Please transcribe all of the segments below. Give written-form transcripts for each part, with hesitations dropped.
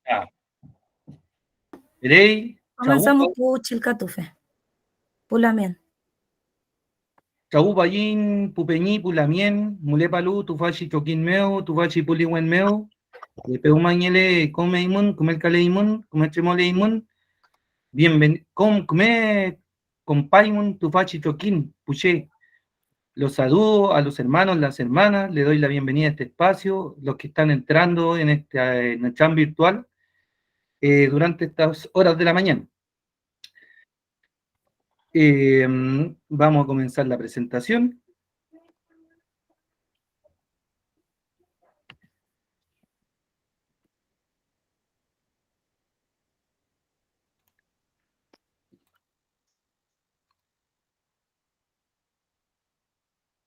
Ah. Erei, Comenzamos por Chilcatufe. Pulamien. Chaupayin, Pupeñi, Pulamien, Mulepalu, Tufachi Choquín Meo, Tufachi Puliwen Meo, Peumañele, Comeimun, Comelcaleimun, Cometremoleimun, bienvenido, Come, Compaimun, Tufachi Choquín, Puché. Los saludo a los hermanos, las hermanas, le doy la bienvenida a este espacio, los que están entrando en en el chat virtual durante estas horas de la mañana. Vamos a comenzar la presentación.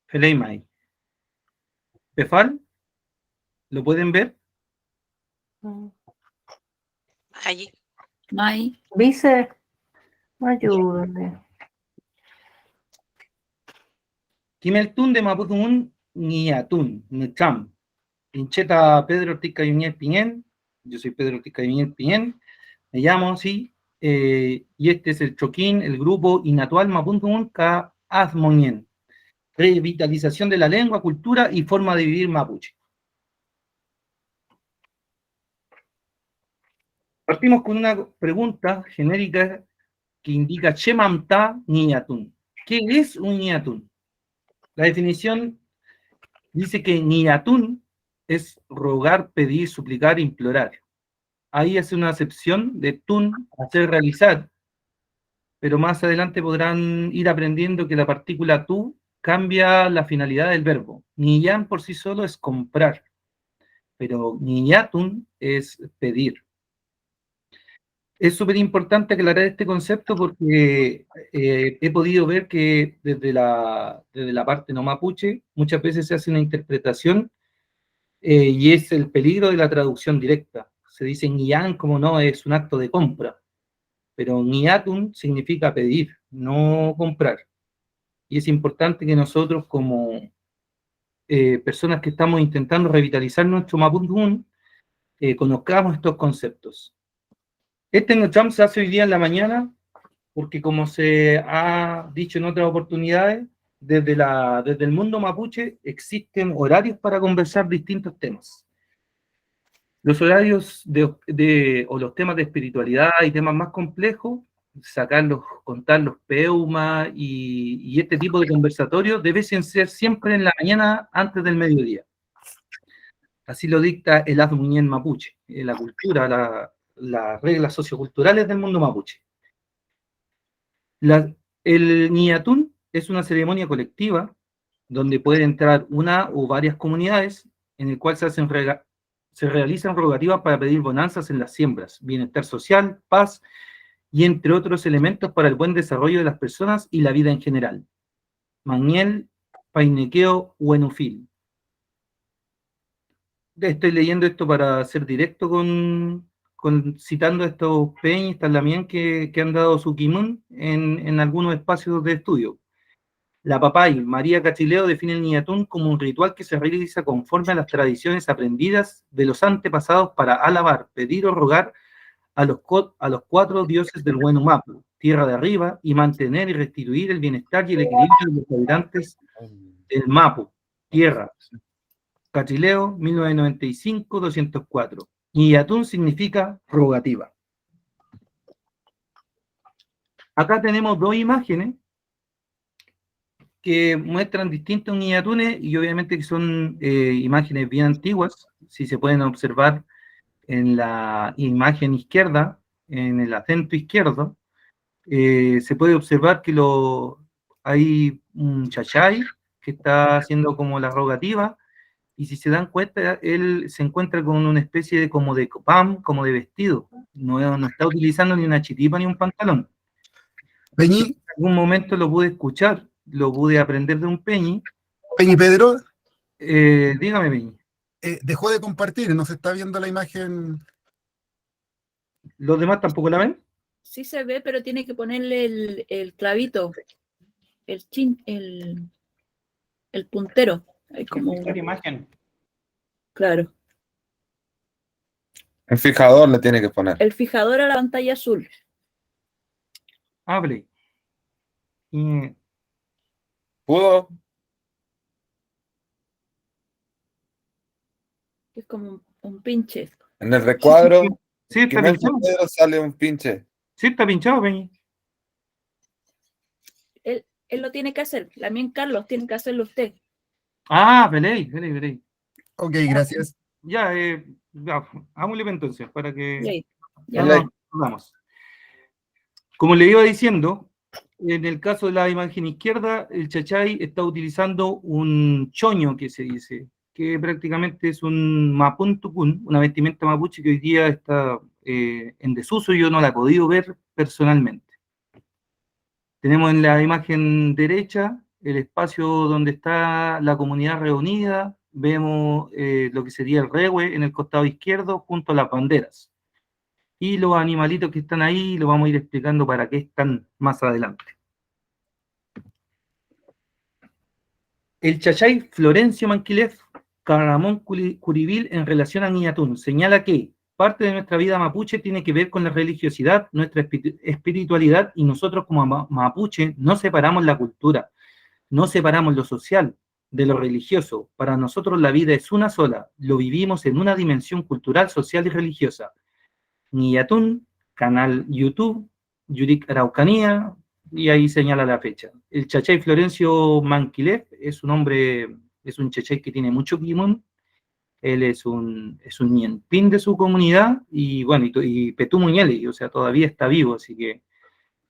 Feleimai. Pefal, ¿lo pueden ver? Allí. Mai. Vice, ayúdame. Kimeltun de Mapudungun, Niatun, Necham. Pincheta Pedro Ortiz Cayuñez Piñén. Yo soy Pedro Ortiz Cayuñez Piñén. Me llamo así. Y este es el Choquín, el grupo Inatual Mapudungun Ka Azmoñén. Revitalización de la lengua, cultura y forma de vivir mapuche. Partimos con una pregunta genérica que indica Chemamta Niatun. ¿Qué es un Niatun? La definición dice que Niatun es rogar, pedir, suplicar, implorar. Ahí hace una acepción de tun, hacer, realizar, pero más adelante podrán ir aprendiendo que la partícula tu cambia la finalidad del verbo. Niyan por sí solo es comprar, pero niyatun es pedir. Es súper importante aclarar este concepto porque he podido ver que desde la parte no mapuche muchas veces se hace una interpretación y es el peligro de la traducción directa. Se dice niyan como no, es un acto de compra, pero niyatun significa pedir, no comprar. Y es importante que nosotros como personas que estamos intentando revitalizar nuestro mapudungun conozcamos estos conceptos. Este Nocham se hace hoy día en la mañana porque como se ha dicho en otras oportunidades, desde el mundo mapuche existen horarios para conversar distintos temas. Los horarios o los temas de espiritualidad y temas más complejos, sacarlos, contar los peumas y este tipo de conversatorios deben ser siempre en la mañana antes del mediodía. Así lo dicta el Azmuñén mapuche, la cultura, las reglas socioculturales del mundo mapuche. El Niatún es una ceremonia colectiva donde puede entrar una o varias comunidades en el cual se realizan rogativas para pedir bonanzas en las siembras, bienestar social, paz y entre otros elementos para el buen desarrollo de las personas y la vida en general. Mañel, Painequeo, Huenufil. Estoy leyendo esto para ser directo citando estos peñas también que han dado su kimun en algunos espacios de estudio. La Papay, María Cachileo, define el Niatún como un ritual que se realiza conforme a las tradiciones aprendidas de los antepasados para alabar, pedir o rogar a los 4 dioses del buen Humapu, tierra de arriba, y mantener y restituir el bienestar y el equilibrio de los habitantes del Mapu, tierra. Cachileo, 1995-204. Niatún significa rogativa. Acá tenemos dos imágenes que muestran distintos niatunes y obviamente que son imágenes bien antiguas, si se pueden observar en la imagen izquierda, en el acento izquierdo, se puede observar que hay un chachay que está haciendo como la rogativa, y si se dan cuenta, él se encuentra con una especie de como de copam, como de vestido, no está utilizando ni una chiripa ni un pantalón. Peñi. En algún momento lo pude escuchar, lo pude aprender de un Peñi. Peñi Pedro. Dígame, Peñi. Dejó de compartir, no se está viendo la imagen. ¿Los demás tampoco la ven? Sí se ve, pero tiene que ponerle el clavito, el puntero. Hay como imagen. Claro. El fijador le tiene que poner. El fijador a la pantalla azul. Hable. ¿Pudo? Que es como un pinche. En el recuadro Sí, está que me pinchado. Pedro sale un pinche. Sí, está pinchado, Peñi. Él lo tiene que hacer. También Carlos tiene que hacerlo usted. Ah, veréis. Ok, gracias. Ya, hagámosle entonces, para que Ley. no Ya. nos perdamos. Como le iba diciendo, en el caso de la imagen izquierda, el chachay está utilizando un choño, que se dice, que prácticamente es un mapún tucún, una vestimenta mapuche que hoy día está en desuso, yo no la he podido ver personalmente. Tenemos en la imagen derecha el espacio donde está la comunidad reunida, vemos lo que sería el rehue en el costado izquierdo junto a las banderas. Y los animalitos que están ahí los vamos a ir explicando para qué están más adelante. El chachay Florencio Manquilef, Caramón Curibil en relación a Niñatún, señala que parte de nuestra vida mapuche tiene que ver con la religiosidad, nuestra espiritualidad, y nosotros como mapuche no separamos la cultura, no separamos lo social de lo religioso. Para nosotros la vida es una sola, lo vivimos en una dimensión cultural, social y religiosa. Niñatún, canal YouTube, Yurik Araucanía, y ahí señala la fecha. El chachay Florencio Manquilef es un hombre, es un chachay que tiene mucho quimón, él es un ñenpín de su comunidad, y bueno, y Petú Muñeli, o sea, todavía está vivo, así que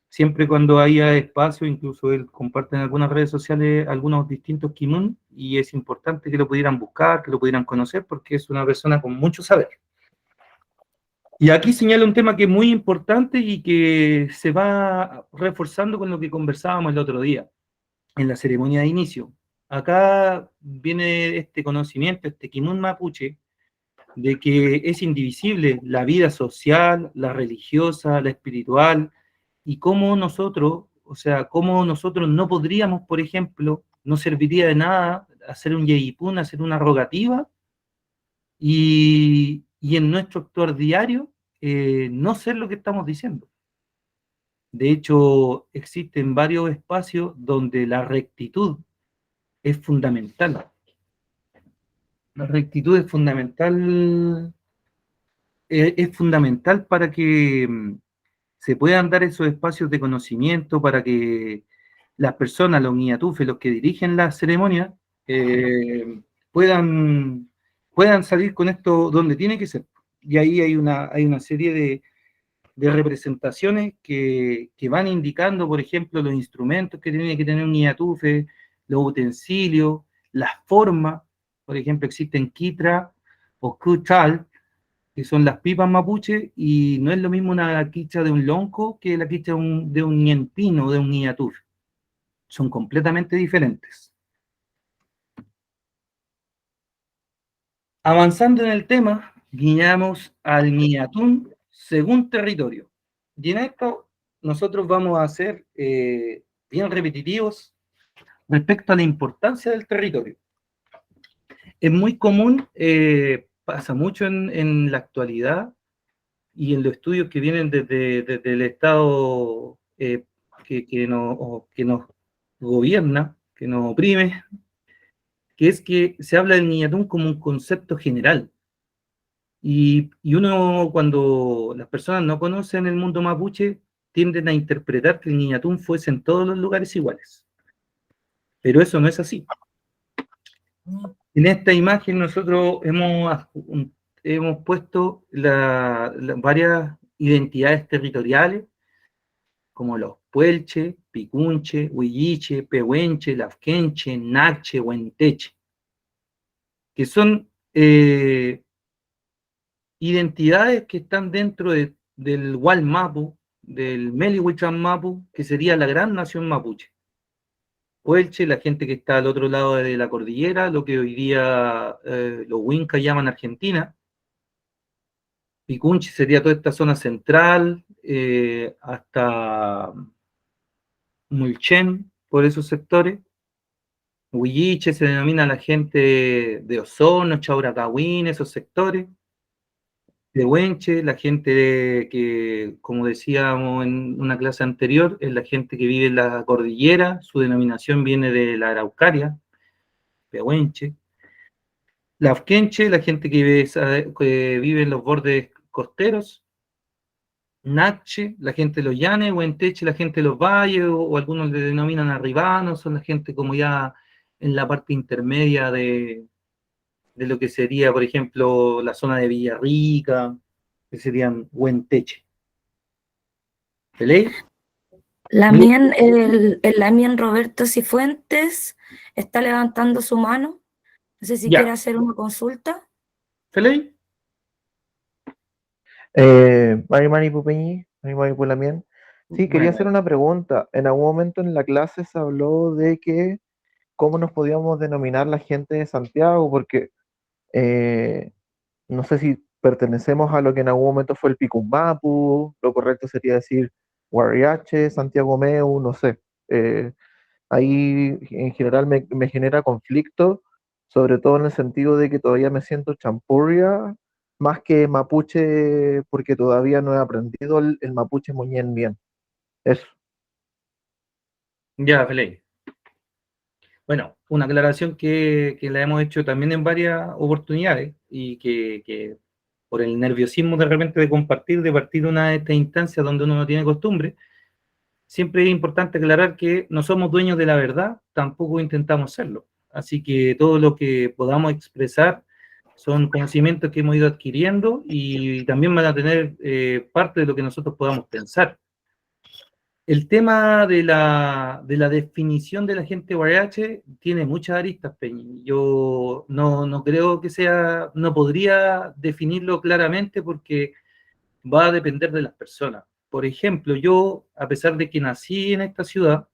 siempre cuando haya espacio, incluso él comparte en algunas redes sociales algunos distintos quimón, y es importante que lo pudieran buscar, que lo pudieran conocer, porque es una persona con mucho saber. Y aquí señala un tema que es muy importante y que se va reforzando con lo que conversábamos el otro día, en la ceremonia de inicio. Acá viene este conocimiento, este Kimun Mapuche, de que es indivisible la vida social, la religiosa, la espiritual, y cómo nosotros, o sea, cómo nosotros no podríamos, por ejemplo, no serviría de nada hacer un yeipún, hacer una rogativa, y en nuestro actuar diario no ser lo que estamos diciendo. De hecho, existen varios espacios donde la rectitud es fundamental. La rectitud es fundamental para que se puedan dar esos espacios de conocimiento, para que las personas, los guiatufes, los que dirigen la ceremonia, puedan, puedan salir con esto donde tiene que ser. Y ahí hay una serie de representaciones que van indicando, por ejemplo, los instrumentos que tiene que tener un guiatufe, los utensilios, las formas. Por ejemplo, existen quitra o kutal, que son las pipas mapuche, y no es lo mismo una quicha de un lonco que la quicha de un ñenpino o de un guiatufe. Son completamente diferentes. Avanzando en el tema, guiñamos al Ñatún según territorio. Y en esto nosotros vamos a ser bien repetitivos respecto a la importancia del territorio. Es muy común, pasa mucho en la actualidad y en los estudios que vienen desde el Estado que nos gobierna, que nos oprime, que es que se habla del Ñatún como un concepto general. Y uno, cuando las personas no conocen el mundo mapuche, tienden a interpretar que el Niñatún fuese en todos los lugares iguales. Pero eso no es así. En esta imagen nosotros hemos puesto varias identidades territoriales, como los puelche, picunche, huilliche, pehuenche, lafquenche, nache, huenteche, que son identidades que están dentro del Walmapu, del Melihuicham Mapu, que sería la gran nación mapuche. Puelche, la gente que está al otro lado de la cordillera, lo que hoy día los Wincas llaman Argentina. Picunchi sería toda esta zona central, hasta Mulchen, por esos sectores. Huilliche se denomina la gente de Osorno, Chauracahuín, esos sectores. pehuenche, la gente que, como decíamos en una clase anterior, es la gente que vive en la cordillera, su denominación viene de la Araucaria, pehuenche. La afquenche, la gente que vive en los bordes costeros. Nache, la gente de los llanes, Huenteche, la gente de los valles, o algunos le denominan arribanos, son la gente como ya en la parte intermedia de lo que sería, por ejemplo, la zona de Villarrica, que serían Huenteche. ¿Pelé? El Lamien Roberto Cifuentes está levantando su mano. No sé si Ya. quiere hacer una consulta. ¿Pelé? Mari Pupeñi, Mari Pulamien. Sí, quería hacer una pregunta. En algún momento en la clase se habló de que cómo nos podíamos denominar la gente de Santiago, porque no sé si pertenecemos a lo que en algún momento fue el Picumbapu, lo correcto sería decir Guariache, Santiago Meu, no sé. Ahí en general me genera conflicto, sobre todo en el sentido de que todavía me siento champurria más que mapuche, porque todavía no he aprendido el mapuche muñén bien. Eso. Ya, Pelé. Bueno, una aclaración que la hemos hecho también en varias oportunidades y que por el nerviosismo de repente de compartir, de partir una de estas instancias donde uno no tiene costumbre, siempre es importante aclarar que no somos dueños de la verdad, tampoco intentamos serlo. Así que todo lo que podamos expresar son conocimientos que hemos ido adquiriendo y también van a tener parte de lo que nosotros podamos pensar. El tema de la definición de la gente guarache tiene muchas aristas, Peñi. Yo no creo que sea, no podría definirlo claramente porque va a depender de las personas. Por ejemplo, yo, a pesar de que nací en esta ciudad,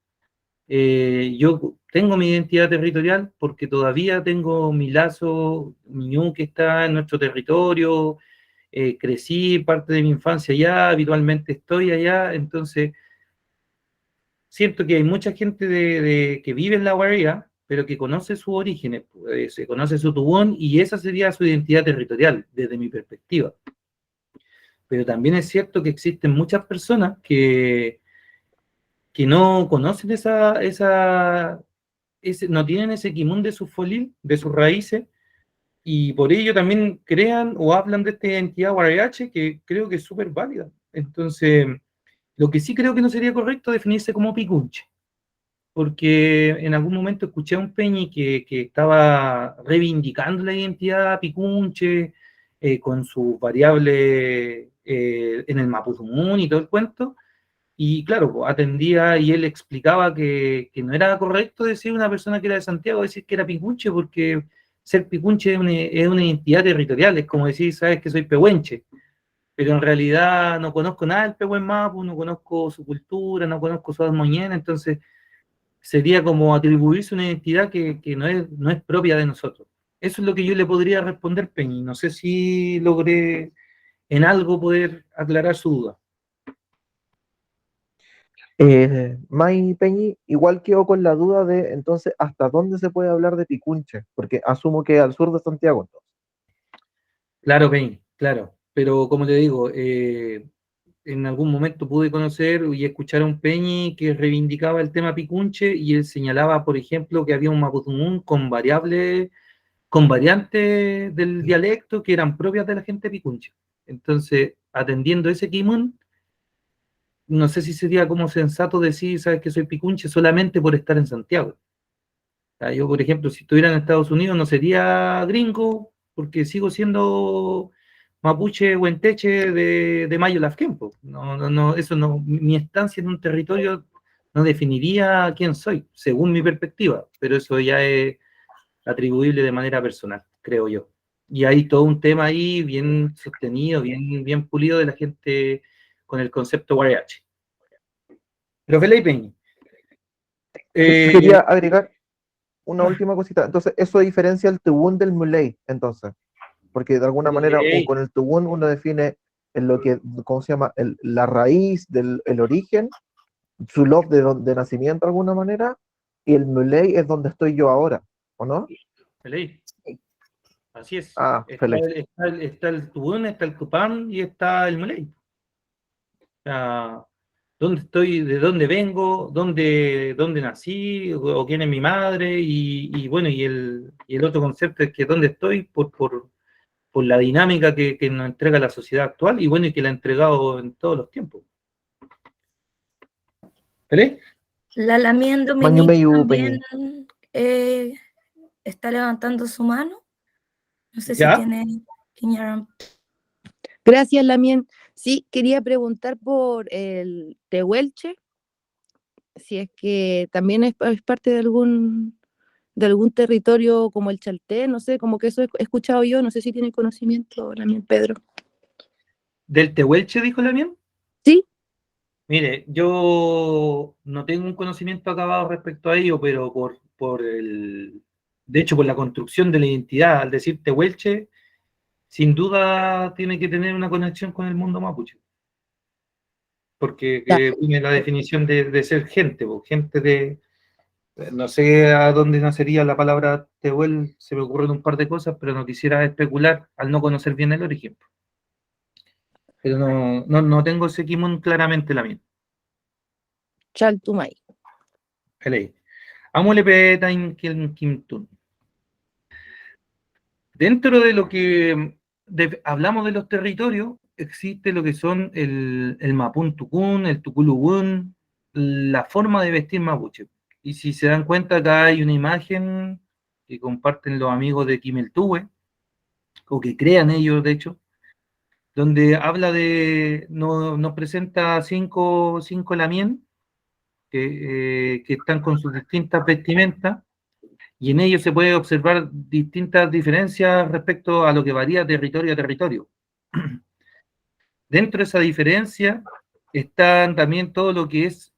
yo tengo mi identidad territorial porque todavía tengo mi lazo, mi ñu que está en nuestro territorio, crecí parte de mi infancia allá, habitualmente estoy allá, entonces siento que hay mucha gente que vive en la Guardia, pero que conoce sus orígenes, se conoce su tubón y esa sería su identidad territorial, desde mi perspectiva. Pero también es cierto que existen muchas personas que no conocen no tienen ese quimún de su folil, de sus raíces, y por ello también crean o hablan de esta identidad guarache que creo que es súper válida. Entonces, lo que sí creo que no sería correcto es definirse como picunche, porque en algún momento escuché a un Peñi que estaba reivindicando la identidad picunche, con sus variables en el Mapudungun y todo el cuento, y claro, pues, atendía y él explicaba que no era correcto decir una persona que era de Santiago, decir que era picunche, porque ser picunche es una identidad territorial, es como decir, sabes que soy pehuenche, pero en realidad no conozco nada del Pehuen Mapu, no conozco su cultura, no conozco su moñena, entonces sería como atribuirse una identidad que no es propia de nosotros. Eso es lo que yo le podría responder, Peñi. No sé si logré en algo poder aclarar su duda. Mai Peñi, igual quedo con la duda de entonces hasta dónde se puede hablar de Picunche, porque asumo que al sur de Santiago. Entonces. Claro, Peñi, claro. Pero como te digo, en algún momento pude conocer y escuchar a un Peñi que reivindicaba el tema Picunche y él señalaba, por ejemplo, que había un Mapudungun con variantes del dialecto que eran propias de la gente Picunche. Entonces, atendiendo ese quimón, no sé si sería como sensato decir, sabes que soy picunche solamente por estar en Santiago. O sea, yo, por ejemplo, si estuviera en Estados Unidos no sería gringo, porque sigo siendo mapuche huenteche de Mayo Lafkenpo. Eso no, mi estancia en un territorio no definiría quién soy, según mi perspectiva, pero eso ya es atribuible de manera personal, creo yo. Y hay todo un tema ahí bien sostenido, bien pulido de la gente con el concepto Guarache. Pero Felipe, Quería agregar una última cosita. Entonces, eso diferencia el tubún del muley, entonces. Porque de alguna manera con el tubún uno define en lo que, ¿cómo se llama? La raíz del el origen, su love de nacimiento de alguna manera, y el muley es donde estoy yo ahora, ¿o no? Felipe. Así es. Ah, Está Feley. está el Tubún, está el Cupán y está el Malay. O sea, dónde estoy, de dónde vengo, dónde nací, o quién es mi madre, y bueno, y el otro concepto es que dónde estoy por la dinámica que nos entrega la sociedad actual, y bueno, y que la ha entregado en todos los tiempos. ¿Vale? La Lamien Maño Dominique Meyu, también Peñi. está levantando su mano. No sé si ¿Ya? tiene Kiñarán. Gracias, Lamien. Sí, quería preguntar por el Tehuelche, si es que también es parte de algún territorio como el Chaltén, no sé, como que eso he escuchado yo, no sé si tiene conocimiento, Lamien Pedro. ¿Del Tehuelche, dijo la mía? Sí, Mire, yo no tengo un conocimiento acabado respecto a ello, pero de hecho, por la construcción de la identidad, al decir Tehuelche, sin duda tiene que tener una conexión con el mundo mapuche, porque ya. tiene la definición de ser gente, gente de, no sé a dónde nacería la palabra Tehuel, se me ocurren un par de cosas, pero no quisiera especular al no conocer bien el origen. Pero no tengo ese kimón claramente la mía. Chaltumay. Ley. Amole petain kim tun. Dentro de lo que hablamos de los territorios, existe lo que son el Mapún Tucún, el Tuculugún, la forma de vestir mapuche. Y si se dan cuenta, acá hay una imagen que comparten los amigos de Quimeltúe, o que crean ellos, de hecho, donde habla nos presenta cinco lamien que están con sus distintas vestimentas, y en ellos se puede observar distintas diferencias respecto a lo que varía territorio a territorio. Dentro de esa diferencia están también todo lo que es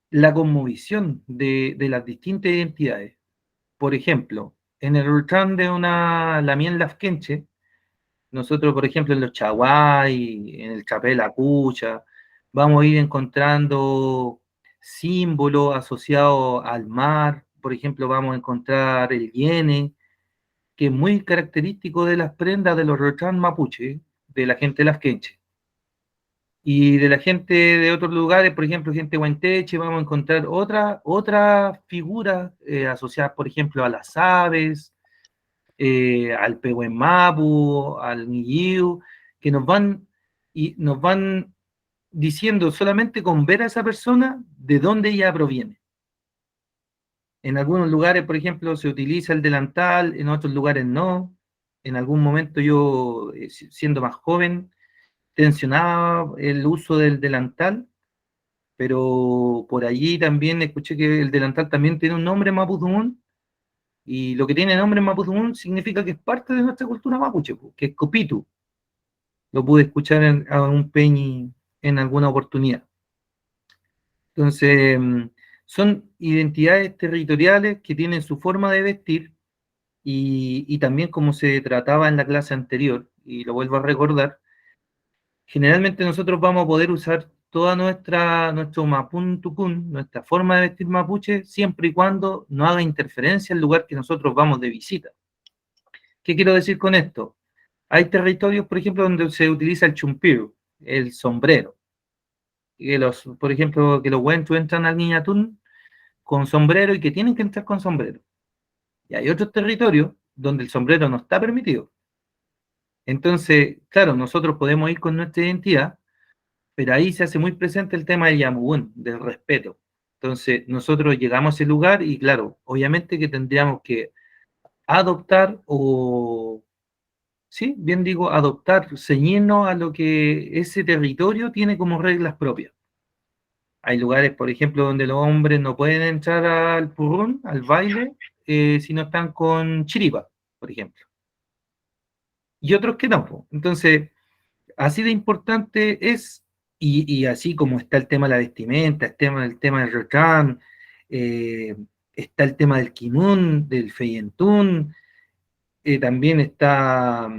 la cosmovisión de las distintas identidades. Por ejemplo, en el Ultran de una Lamien Lafkenche, nosotros, por ejemplo, en los Chaguay, en el Chapel Acucha, vamos a ir encontrando símbolos asociados al mar. Por ejemplo, vamos a encontrar el yene, que es muy característico de las prendas de los Rotrán mapuche, de la gente lasquenche. Y de la gente de otros lugares, por ejemplo, gente huanteche, vamos a encontrar otras figuras asociadas, por ejemplo, a las aves, al Pehuen Mapu, al Niyiu, que nos van diciendo solamente con ver a esa persona de dónde ella proviene. En algunos lugares, por ejemplo, se utiliza el delantal, en otros lugares no. En algún momento yo, siendo más joven, tensionaba el uso del delantal, pero por allí también escuché que el delantal también tiene un nombre mapudungun, y lo que tiene nombre mapudungun significa que es parte de nuestra cultura mapuche, que es copitu. Lo pude escuchar a un peñi en alguna oportunidad. Entonces, son identidades territoriales que tienen su forma de vestir, y también, como se trataba en la clase anterior, y lo vuelvo a recordar, generalmente nosotros vamos a poder usar toda nuestro mapún tucún, nuestra forma de vestir mapuche, siempre y cuando no haga interferencia al lugar que nosotros vamos de visita. ¿Qué quiero decir con esto? Hay territorios, por ejemplo, donde se utiliza el chumpiru, el sombrero. Que por ejemplo, que los huenchos entran al Niñatún con sombrero, y que tienen que entrar con sombrero. Y hay otros territorios donde el sombrero no está permitido. Entonces, claro, nosotros podemos ir con nuestra identidad, pero ahí se hace muy presente el tema del yamubún, del respeto. Entonces, nosotros llegamos a ese lugar y, claro, obviamente que tendríamos que adoptar, o, sí, bien digo, adoptar, ceñirnos a lo que ese territorio tiene como reglas propias. Hay lugares, por ejemplo, donde los hombres no pueden entrar al purrún, al baile, si no están con chiripa, por ejemplo. Y otros que no. Entonces, así de importante es, y así como está el tema de la vestimenta, el tema del recán, está el tema del kinún, del feyentún, también está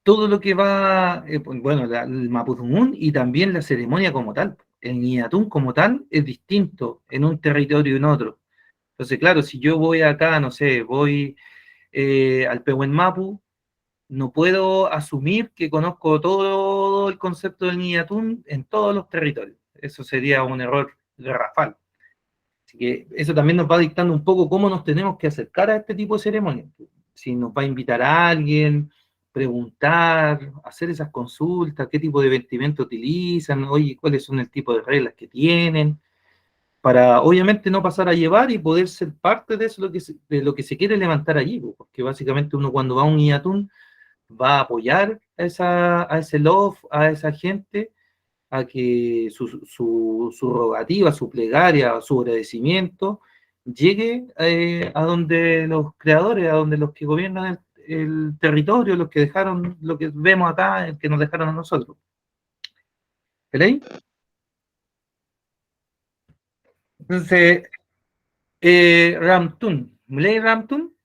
todo lo que va, bueno, el mapudungun, y también la ceremonia como tal. El niatún como tal es distinto en un territorio y en otro. Entonces, claro, si yo voy acá, no sé, voy al Pehuen Mapu, no puedo asumir que conozco todo el concepto del Niatún en todos los territorios. Eso sería un error garrafal. Así que eso también nos va dictando un poco cómo nos tenemos que acercar a este tipo de ceremonias. Si nos va a invitar a alguien, preguntar, hacer esas consultas, qué tipo de vestimenta utilizan, oye, cuáles son el tipo de reglas que tienen, para obviamente no pasar a llevar y poder ser parte de eso de lo que se quiere levantar allí, porque básicamente uno cuando va a un IATUN va a apoyar a ese love, a esa gente, a que su rogativa, su plegaria, su agradecimiento llegue a donde los creadores, a donde los que gobiernan el territorio, los que dejaron, lo que vemos acá, el que nos dejaron a nosotros. ¿Veis? Entonces, Ramtun, ¿Mlei Ramtun?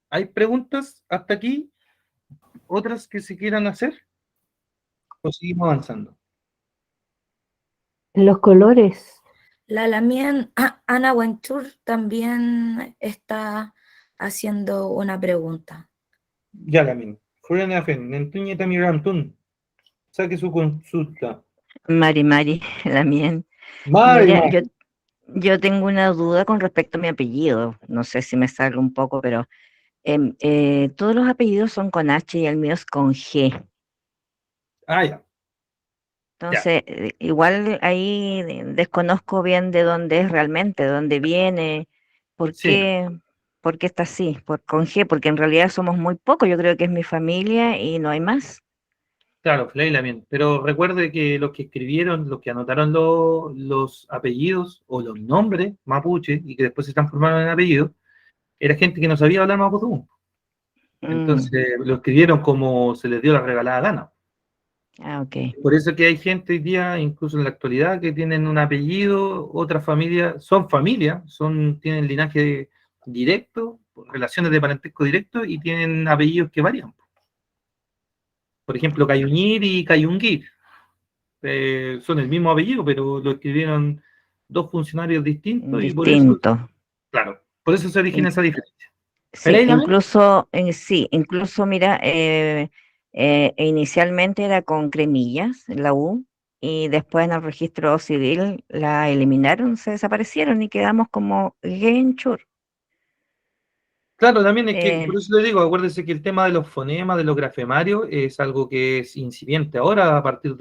¿Hay preguntas hasta aquí? ¿Otras que se quieran hacer? ¿O seguimos avanzando? Los colores. La Lamien, Ana Wenchur también está haciendo una pregunta. Ya, Lamin. Julián Afen, Nentuñe Tami Ramtun. Saque su consulta. Mari, la mía. Mari, Mira, Mari. yo tengo una duda con respecto a mi apellido. No sé si me sale un poco, pero todos los apellidos son con H y el mío es con G. Ah, ya. Entonces, igual ahí desconozco bien de dónde es realmente, de dónde viene, por Sí. qué está así, con G, porque en realidad somos muy pocos. Yo creo que es mi familia y no hay más. Claro, Fleila bien. Pero recuerde que los que escribieron, los que anotaron los apellidos o los nombres mapuche y que después se transformaron en apellidos, era gente que no sabía hablar mapudungun. Entonces lo escribieron como se les dio la regalada gana. Ok. Por eso que hay gente hoy día, incluso en la actualidad, que tienen un apellido, otras familias, son familia, tienen linaje directo, relaciones de parentesco directo y tienen apellidos que varían. Por ejemplo, Cayuñir y Cayunguir son el mismo apellido, pero lo escribieron dos funcionarios distintos y por eso, Distinto. claro, por eso se origina esa diferencia. Sí, ¿Pereira? incluso, mira, inicialmente era con cremillas, la U, y después en el registro civil la eliminaron, se desaparecieron y quedamos como Genchur. Claro, también es que, por Eh, eso le digo, acuérdese que el tema de los fonemas, de los grafemarios, es algo que es incipiente ahora, a partir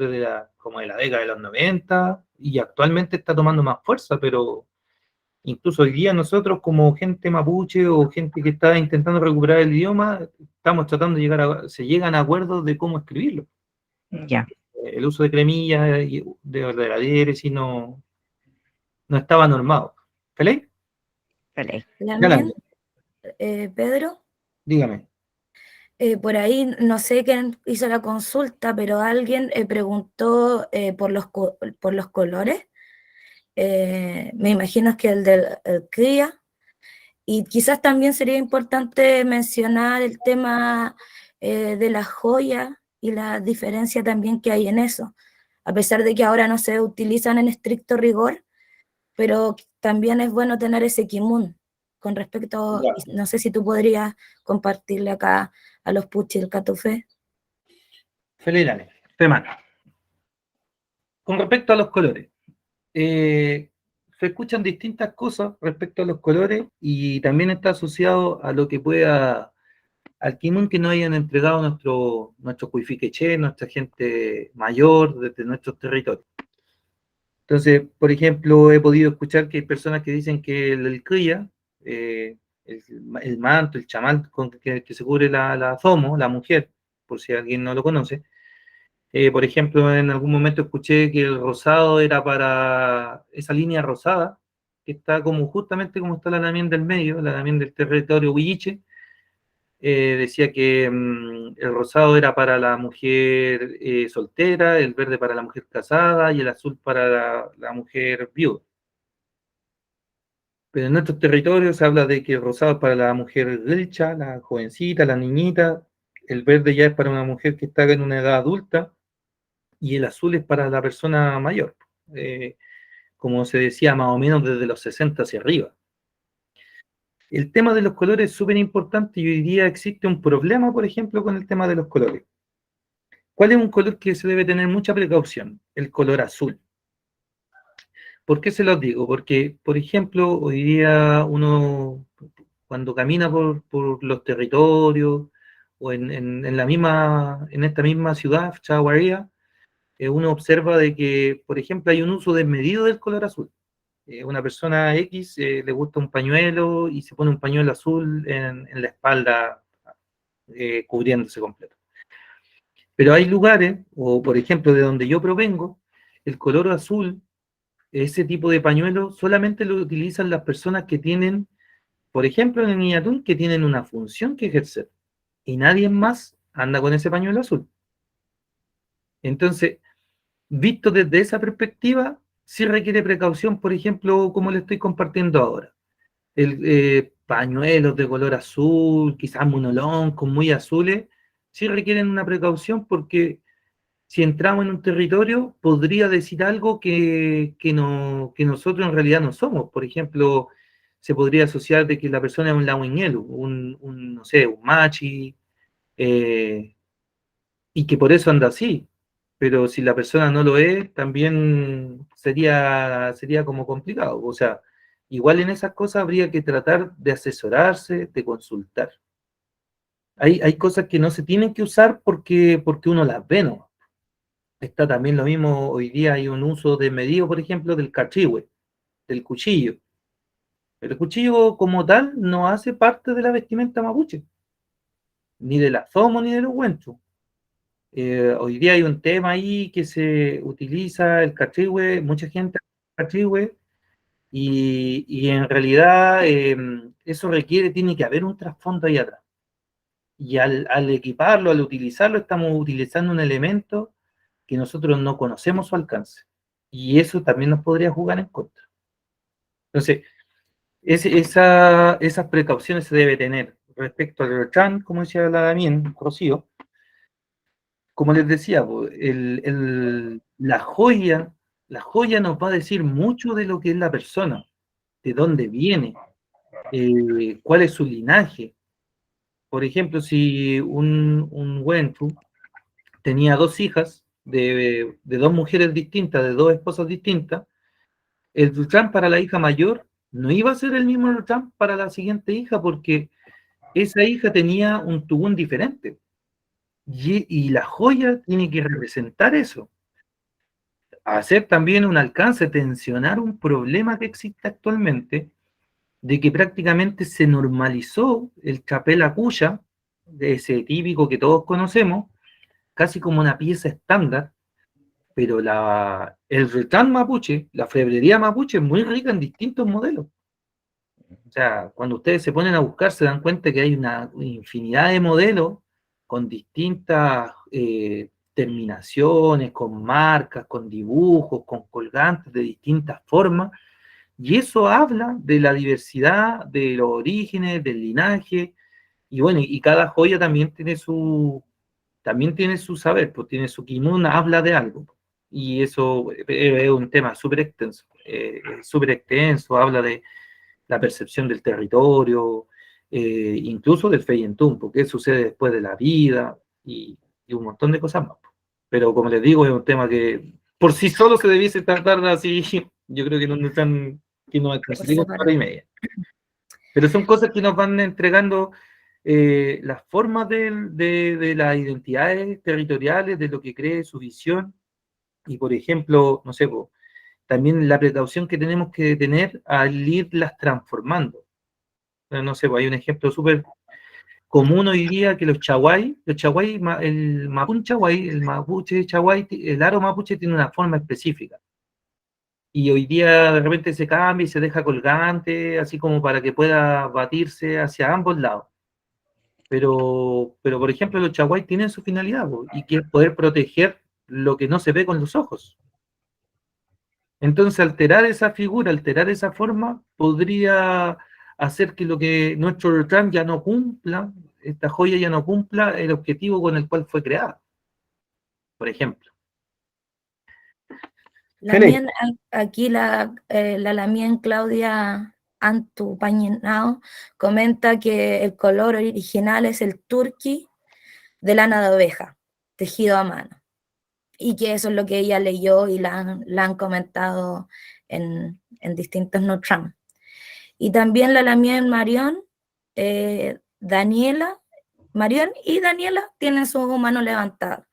como de la década de los 90, y actualmente está tomando más fuerza, pero incluso hoy día nosotros como gente mapuche o gente que está intentando recuperar el idioma, estamos tratando de se llegan a acuerdos de cómo escribirlo. ya, El uso de cremillas y de diéresis no estaba normado. ¿Feliz? vale. Lamien, Pedro, Dígame. por ahí no sé quién hizo la consulta, pero alguien preguntó por los colores. Me imagino que el del cría. Y quizás también sería importante mencionar el tema de la joya y la diferencia también que hay en eso, a pesar de que ahora no se utilizan en estricto rigor, pero también es bueno tener ese kimun con respecto, no sé si tú podrías compartirle acá a los puchi el catufé. Feliz semana. Con respecto a los colores, se escuchan distintas cosas respecto a los colores y también está asociado a lo que al kimun que nos hayan entregado nuestro cuifiqueché, nuestra gente mayor desde nuestros territorios. Entonces, por ejemplo, he podido escuchar que hay personas que dicen que el cuya, el manto, el chamal con que se cubre la zomo, la mujer, por si alguien no lo conoce. Por ejemplo, en algún momento escuché que el rosado era para esa línea rosada, que está justamente como está la Lamien del medio, la Lamien del territorio Huilliche. Decía que el rosado era para la mujer soltera, el verde para la mujer casada y el azul para la mujer viuda. Pero en nuestros territorios se habla de que el rosado es para la mujer gilcha, la jovencita, la niñita, el verde ya es para una mujer que está en una edad adulta y el azul es para la persona mayor, como se decía más o menos desde los 60 hacia arriba. el tema de los colores es súper importante y hoy día existe un problema, por ejemplo, con el tema de los colores. ¿Cuál es un color que se debe tener mucha precaución? El color azul. ¿Por qué se los digo? Porque, por ejemplo, hoy día uno, cuando camina por los territorios o en esta misma ciudad, Chaguaría, uno observa de que, por ejemplo, hay un uso desmedido del color azul. Una persona X le gusta un pañuelo y se pone un pañuelo azul en la espalda, cubriéndose completo. Pero hay lugares, o por ejemplo, de donde yo provengo, el color azul, ese tipo de pañuelo, solamente lo utilizan las personas que tienen, por ejemplo, en el Niñatún, que tienen una función que ejercer. Y nadie más anda con ese pañuelo azul. Entonces, visto desde esa perspectiva, sí requiere precaución, por ejemplo, como le estoy compartiendo ahora. Pañuelos de color azul, quizás monolón, muy azules, sí requieren una precaución porque si entramos en un territorio podría decir algo que nosotros en realidad no somos. Por ejemplo, se podría asociar de que la persona es un lahuiñelu, no sé, un machi, y que por eso anda así. Pero si la persona no lo es, también sería como complicado. O sea, igual en esas cosas habría que tratar de asesorarse, de consultar. Hay cosas que no se tienen que usar porque uno las ve, ¿no? Está también lo mismo, hoy día hay un uso desmedido, por ejemplo, del cachihue, del cuchillo. El cuchillo como tal no hace parte de la vestimenta mapuche, ni de la zomo ni de los huenchos. Hoy día hay un tema ahí que se utiliza el cachihue, mucha gente usa el cachihue, y en realidad eso tiene que haber un trasfondo ahí atrás. Y al equiparlo, al utilizarlo, estamos utilizando un elemento que nosotros no conocemos su alcance. Y eso también nos podría jugar en contra. Entonces, esas precauciones se debe tener respecto al Rochan, como decía la Damien, Rocío. Como les decía, la joya nos va a decir mucho de lo que es la persona, de dónde viene, cuál es su linaje. Por ejemplo, si un Wenfu tenía dos hijas de dos mujeres distintas, de dos esposas distintas, el Rochan para la hija mayor no iba a ser el mismo Rochan para la siguiente hija porque esa hija tenía un tubún diferente. Y la joya tiene que representar eso. Hacer también un alcance, tensionar un problema que existe actualmente, de que prácticamente se normalizó el chapel acuya, ese típico que todos conocemos, casi como una pieza estándar, pero el retán mapuche, la febrería mapuche es muy rica en distintos modelos. O sea, cuando ustedes se ponen a buscar se dan cuenta que hay una infinidad de modelos con distintas terminaciones, con marcas, con dibujos, con colgantes de distintas formas, y eso habla de la diversidad, de los orígenes, del linaje, y bueno, y cada joya también tiene su saber, pues tiene su kimun, habla de algo, y eso es un tema súper extenso, habla de la percepción del territorio, incluso del Feyentún, qué sucede después de la vida y un montón de cosas más. Pero como les digo, es un tema que por sí solo se debiese tratar así, yo creo que no están, que no alcanzaría una hora y media. Pero son cosas que nos van entregando las formas de las identidades territoriales, de lo que cree su visión, y por ejemplo, no sé, también la precaución que tenemos que tener al irlas transformando. No sé, hay un ejemplo súper común hoy día que los chaguay, el mapun chaguay, el mapuche chaguay, el aro mapuche tiene una forma específica. Y hoy día de repente se cambia y se deja colgante, así como para que pueda batirse hacia ambos lados. Pero por ejemplo, los chaguay tienen su finalidad, y que es poder proteger lo que no se ve con los ojos. Entonces, alterar esa figura, alterar esa forma, podría hacer que lo que nuestro Retran ya no cumpla, esta joya ya no cumpla el objetivo con el cual fue creada, por ejemplo. Lamien, aquí la Lamien Claudia Antupañinao comenta que el color original es el turqui de lana de oveja, tejido a mano. Y que eso es lo que ella leyó y la han comentado en distintos Nutram. Y también la Lamien Marión, Marión y Daniela tienen su mano levantada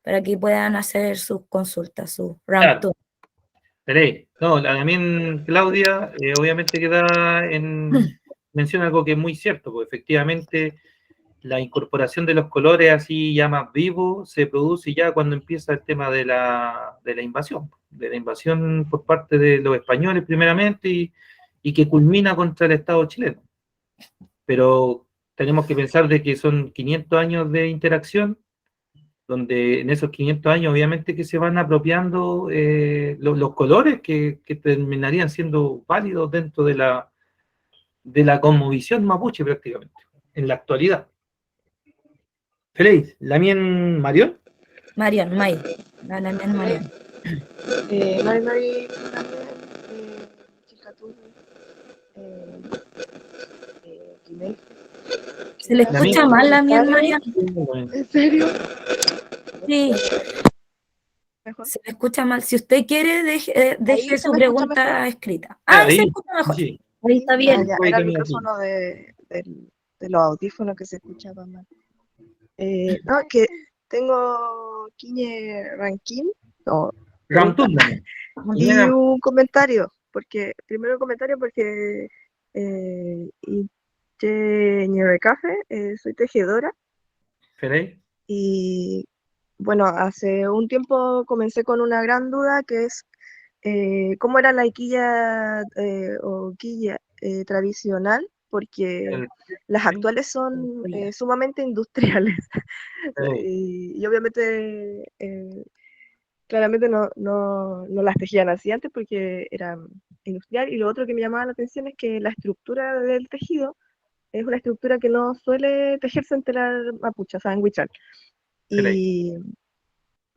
para que puedan hacer sus consultas, su round two. No, también Claudia, obviamente queda menciona algo que es muy cierto, porque efectivamente la incorporación de los colores así ya más vivos se produce ya cuando empieza el tema de la invasión por parte de los españoles primeramente y que culmina contra el Estado chileno. Pero tenemos que pensar de que son 500 años de interacción, donde en esos 500 años obviamente que se van apropiando los colores que terminarían siendo válidos dentro de la cosmovisión mapuche prácticamente, en la actualidad. Feliz, ¿Lamien Marión? Marión, May. La Lamien Marión. Mari también, Chicatú, Guinea. Se le escucha mal Lamien Marión. ¿En serio? Sí. ¿Mejor? Se le escucha mal. Si usted quiere, deje ¿Ahí se su me escucha pregunta mejor? escrita. Ahí se Ahí, escucha mejor. sí. Ahí está bien. Ya, era el micrófono de los audífonos que se escuchaba mal. No, que tengo Quiñe Ranquín, no, Ramtún, y un comentario, porque soy tejedora. ¿Feliz? Y bueno, hace un tiempo comencé con una gran duda que es cómo era la quilla o quilla tradicional, porque las actuales son sumamente industriales. Y obviamente claramente no las tejían así antes porque eran industrial. Y lo otro que me llamaba la atención es que la estructura del tejido es una estructura que no suele tejerse en telar mapuche, o sea, en huichal. Y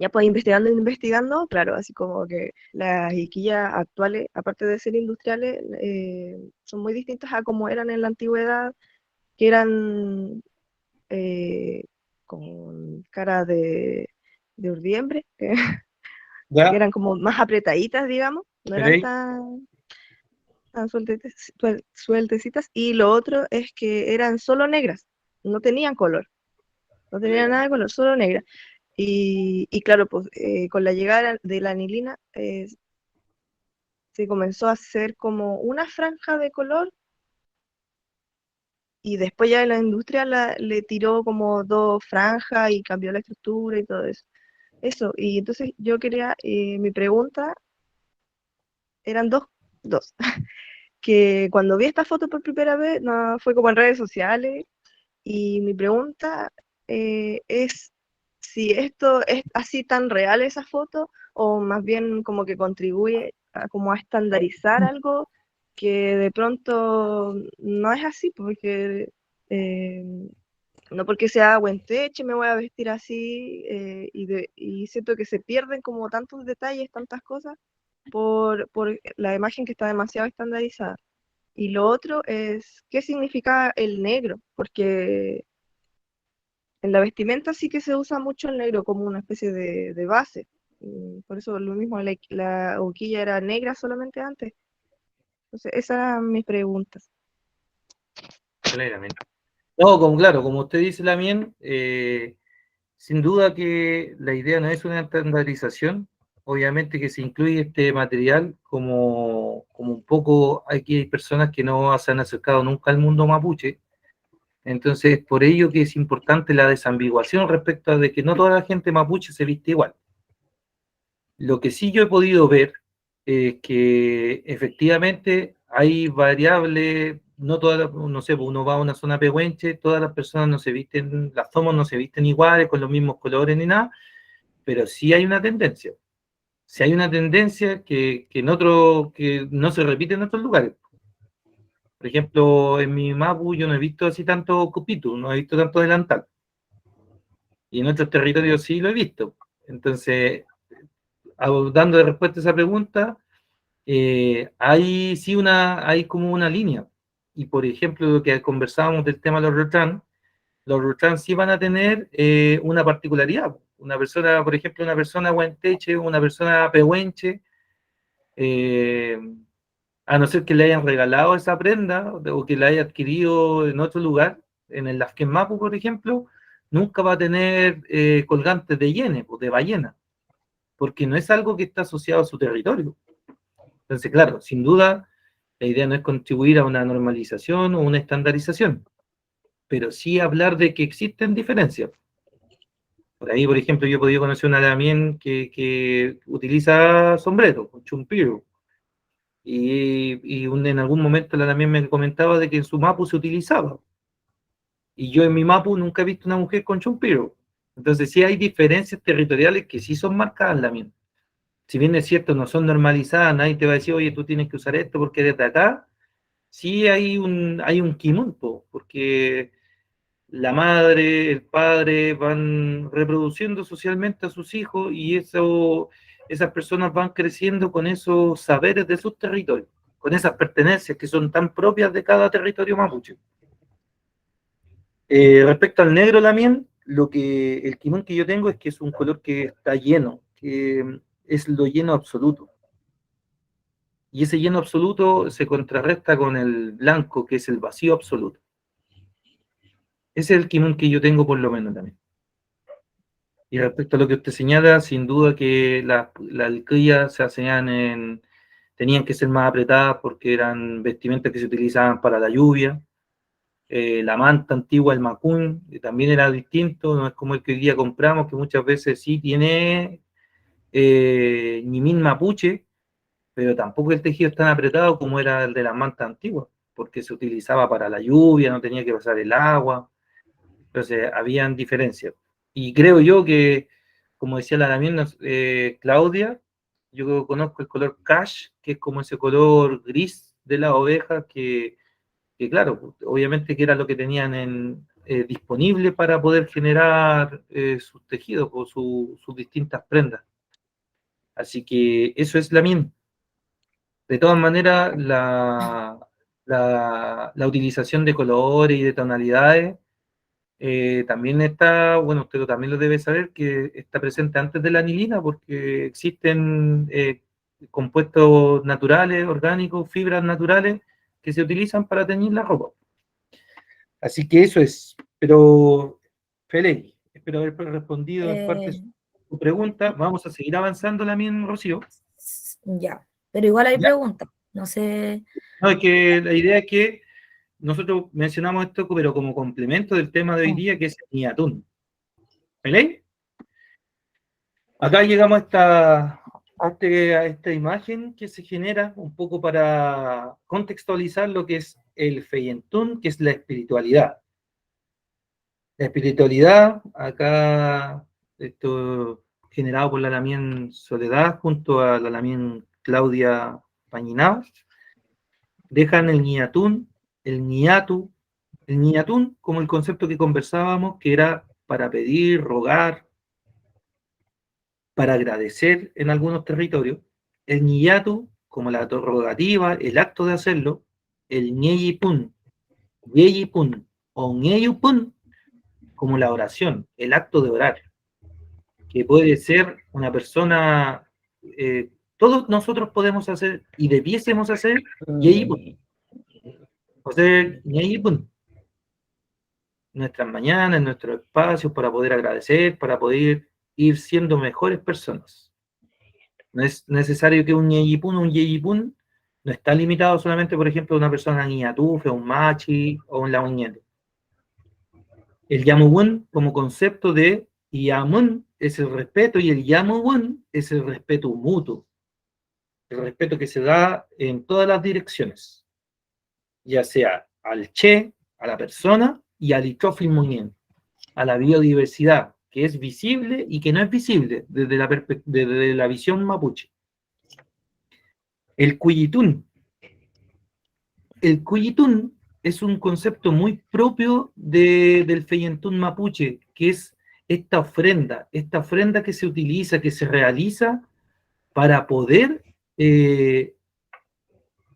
ya pues investigando, claro, así como que las iquillas actuales, aparte de ser industriales, son muy distintas a como eran en la antigüedad, que eran con cara de urdiembre, que eran como más apretaditas, digamos, no eran tan sueltecitas. Y lo otro es que eran solo negras, no tenían color, no tenían nada de color, solo negras. Y claro, pues con la llegada de la anilina se comenzó a hacer como una franja de color y después ya la industria le tiró como dos franjas y cambió la estructura y todo eso. Eso, y entonces yo quería, mi pregunta eran dos. Que cuando vi esta foto por primera vez, no, fue como en redes sociales, y mi pregunta es si esto es así tan real esa foto, o más bien como que contribuye como a estandarizar algo que de pronto no es así, porque no porque sea Huenteche me voy a vestir así, y siento que se pierden como tantos detalles, tantas cosas, por la imagen que está demasiado estandarizada. Y lo otro es, ¿qué significa el negro? Porque en la vestimenta sí que se usa mucho el negro como una especie de base. Por eso lo mismo, la horquilla era negra solamente antes. Entonces, esas eran mis preguntas. Claramente. No, claro, como usted dice, Lamien, sin duda que la idea no es una estandarización. Obviamente que se incluye este material como un poco, aquí hay personas que no se han acercado nunca al mundo mapuche, entonces por ello que es importante la desambiguación respecto a de que no toda la gente mapuche se viste igual. Lo que sí yo he podido ver es que efectivamente hay variables, no todas, no sé, uno va a una zona pehuenche, todas las personas no se visten, las zomos no se visten iguales, con los mismos colores ni nada, pero sí hay una tendencia. Si hay una tendencia que no se repite en otros lugares. Por ejemplo, en mi Mapu yo no he visto así tanto cupitu, no he visto tanto delantal. Y en otros territorios sí lo he visto. Entonces, dando de respuesta a esa pregunta, hay sí hay como una línea. Y por ejemplo, lo que conversábamos del tema de los Rotrán sí van a tener una particularidad. Una persona, por ejemplo, una persona huenteche, una persona pehuenche, a no ser que le hayan regalado esa prenda o que la haya adquirido en otro lugar, en el Lasken Mapu, por ejemplo, nunca va a tener colgantes de hiene o de ballena, porque no es algo que está asociado a su territorio. Entonces, claro, sin duda, la idea no es contribuir a una normalización o una estandarización, pero sí hablar de que existen diferencias. Por ahí, por ejemplo, yo he podido conocer una también que utiliza sombrero, chumpiro, y en algún momento la también me comentaba de que en su mapu se utilizaba. Y yo en mi mapu nunca he visto una mujer con chumpiro. Entonces sí hay diferencias territoriales que sí son marcadas también. Si bien es cierto, no son normalizadas, nadie te va a decir, oye, tú tienes que usar esto porque eres de acá. Sí hay un kimun, porque la madre, el padre van reproduciendo socialmente a sus hijos y esas personas van creciendo con esos saberes de sus territorios, con esas pertenencias que son tan propias de cada territorio mapuche. Respecto al negro también, el kimón que yo tengo es que es un color que está lleno, que es lo lleno absoluto. Y ese lleno absoluto se contrarresta con el blanco, que es el vacío absoluto. Ese es el kimón que yo tengo por lo menos también. Y respecto a lo que usted señala, sin duda que las alquillas tenían que ser más apretadas porque eran vestimentas que se utilizaban para la lluvia. La manta antigua, el macún, también era distinto, no es como el que hoy día compramos, que muchas veces sí tiene ñimín mapuche, pero tampoco el tejido es tan apretado como era el de las mantas antiguas, porque se utilizaba para la lluvia, no tenía que pasar el agua, entonces habían diferencias. Y creo yo que, como decía la también Claudia, yo conozco el color cash, que es como ese color gris de las ovejas que claro, obviamente que era lo que tenían disponible para poder generar sus tejidos o sus distintas prendas. Así que eso es la min. De todas maneras, la utilización de colores y de tonalidades también está, bueno, usted también lo debe saber, que está presente antes de la anilina porque existen compuestos naturales, orgánicos, fibras naturales que se utilizan para teñir la ropa. Así que eso es. Pero, Félix, espero haber respondido en parte su pregunta. Vamos a seguir avanzando también, Rocío. Ya, pero igual hay Ya. preguntas. No sé. No, es que la idea es que nosotros mencionamos esto, pero como complemento del tema de hoy día, que es el ñatún. ¿Félix? Acá llegamos a esta imagen que se genera un poco para contextualizar lo que es el feyentún, que es la espiritualidad. La espiritualidad, acá, esto generado por la Lamien Soledad junto a la Lamien Claudia Pañinao, dejan el ñatún, el ñatu, como el concepto que conversábamos, que era para pedir, rogar, para agradecer en algunos territorios, el ñatu como la rogativa, el acto de hacerlo, el ñeyipun, yeyipun o ñeyupun como la oración, el acto de orar, que puede ser una persona, todos nosotros podemos hacer y debiésemos hacer ñeyipun, o sea, ñeyipun, nuestras mañanas, nuestros espacios para poder agradecer, para poder ir siendo mejores personas. No es necesario que un yeyipun no está limitado solamente, por ejemplo, a una persona ñatufe, un machi o un lauñete. El yamubun como concepto de yamun es el respeto y el yamubun es el respeto mutuo. El respeto que se da en todas las direcciones, ya sea al che, a la persona y al itrofil muñen, a la biodiversidad, que es visible y que no es visible desde la visión mapuche. El cuyitún. El cuyitún es un concepto muy propio del feyentún mapuche, que es esta ofrenda que se utiliza, que se realiza para poder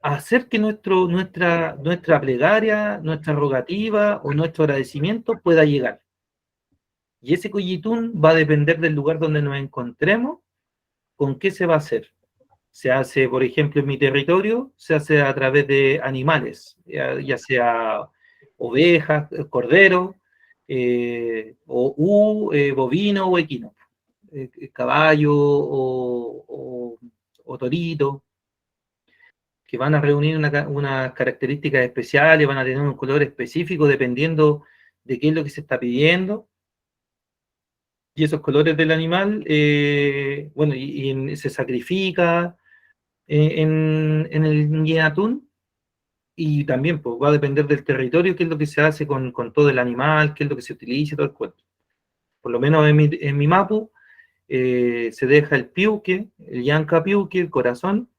hacer que nuestra plegaria, nuestra rogativa o nuestro agradecimiento pueda llegar. Y ese Coyitún va a depender del lugar donde nos encontremos, con qué se va a hacer. Se hace, por ejemplo, en mi territorio, se hace a través de animales, ya sea ovejas, corderos, bovino o equino, caballo o torito, que van a reunir unas características especiales, van a tener un color específico dependiendo de qué es lo que se está pidiendo. Y esos colores del animal, bueno, se sacrifica en el ñatún, y también pues, va a depender del territorio, qué es lo que se hace con todo el animal, qué es lo que se utiliza, todo el cuento. Por lo menos en mi mapu, se deja el piuque, el yanca piuque, el corazón,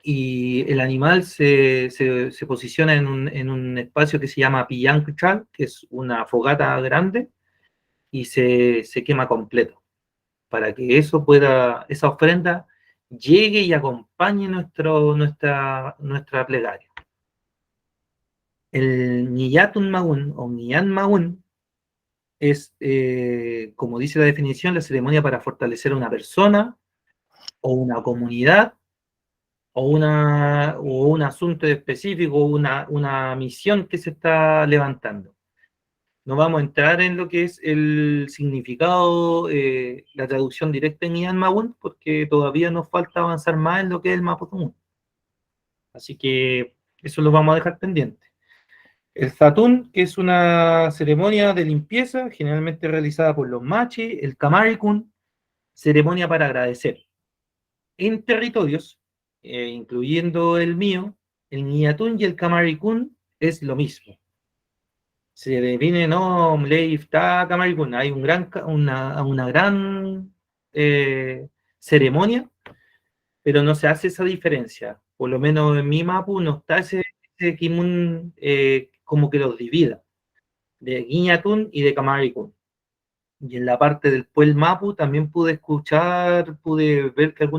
y el animal se posiciona en un espacio que se llama pillanchal, que es una fogata grande, y se quema completo, para que esa ofrenda llegue y acompañe nuestra plegaria. El Niyatun Maun o Niyan Maun es, como dice la definición, la ceremonia para fortalecer a una persona o una comunidad o un asunto específico, una misión que se está levantando. No vamos a entrar en lo que es el significado, la traducción directa en Niyan Maun, porque todavía nos falta avanzar más en lo que es el Mapudungun. Así que eso lo vamos a dejar pendiente. El Zatún, que es una ceremonia de limpieza, generalmente realizada por los machis. El Kamarikun, ceremonia para agradecer. En territorios, incluyendo el mío, el Niyatún y el Kamarikun es lo mismo. Se define, no, Mleifta, Kamarikun. Hay una gran ceremonia, pero no se hace esa diferencia. Por lo menos en mi mapu no está ese kimun como que los divida, de Guiñatún y de Kamarikun. Y en la parte del Puel Mapu también pude ver que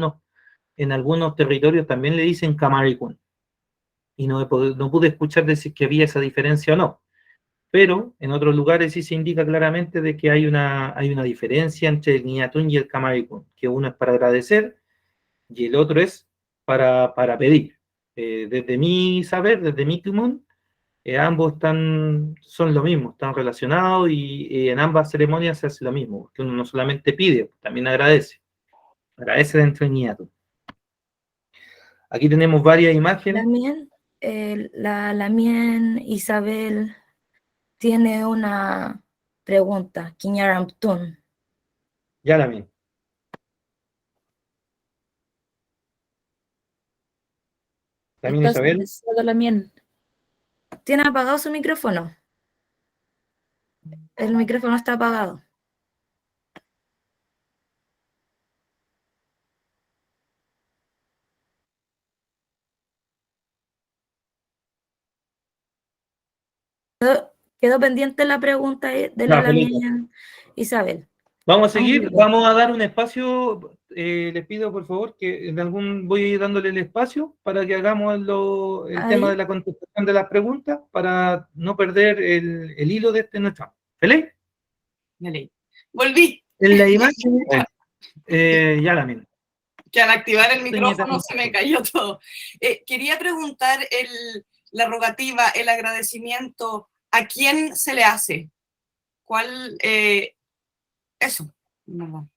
en algunos territorios también le dicen Kamarikun. Y no pude escuchar decir que había esa diferencia o no. Pero en otros lugares sí se indica claramente de que hay una diferencia entre el Guiñatún y el Kamarikun, que uno es para agradecer y el otro es para pedir. Desde mi saber, desde mi kimun, ambos son lo mismo, están relacionados, y en ambas ceremonias se hace lo mismo, porque uno no solamente pide, también agradece. Agradece dentro de Ñatu. Aquí tenemos varias imágenes. La Mien Isabel tiene una pregunta. Quiñaramtún. Ya la vi. También Está Isabel. silenciado la mien. ¿Tiene apagado su micrófono? El micrófono está apagado. Quedó pendiente la pregunta de la Lamien Isabel. Vamos a seguir, vamos a dar un espacio. Les pido por favor que voy a ir dándole el espacio para que hagamos el tema de la contestación de las preguntas, para no perder el hilo de nuestro. ¿Feliz? Dale. Volví. En la imagen, ya la miro. Que al activar el micrófono se me cayó todo. Quería preguntar la rogativa, el agradecimiento, ¿a quién se le hace? ¿Cuál, eso, no.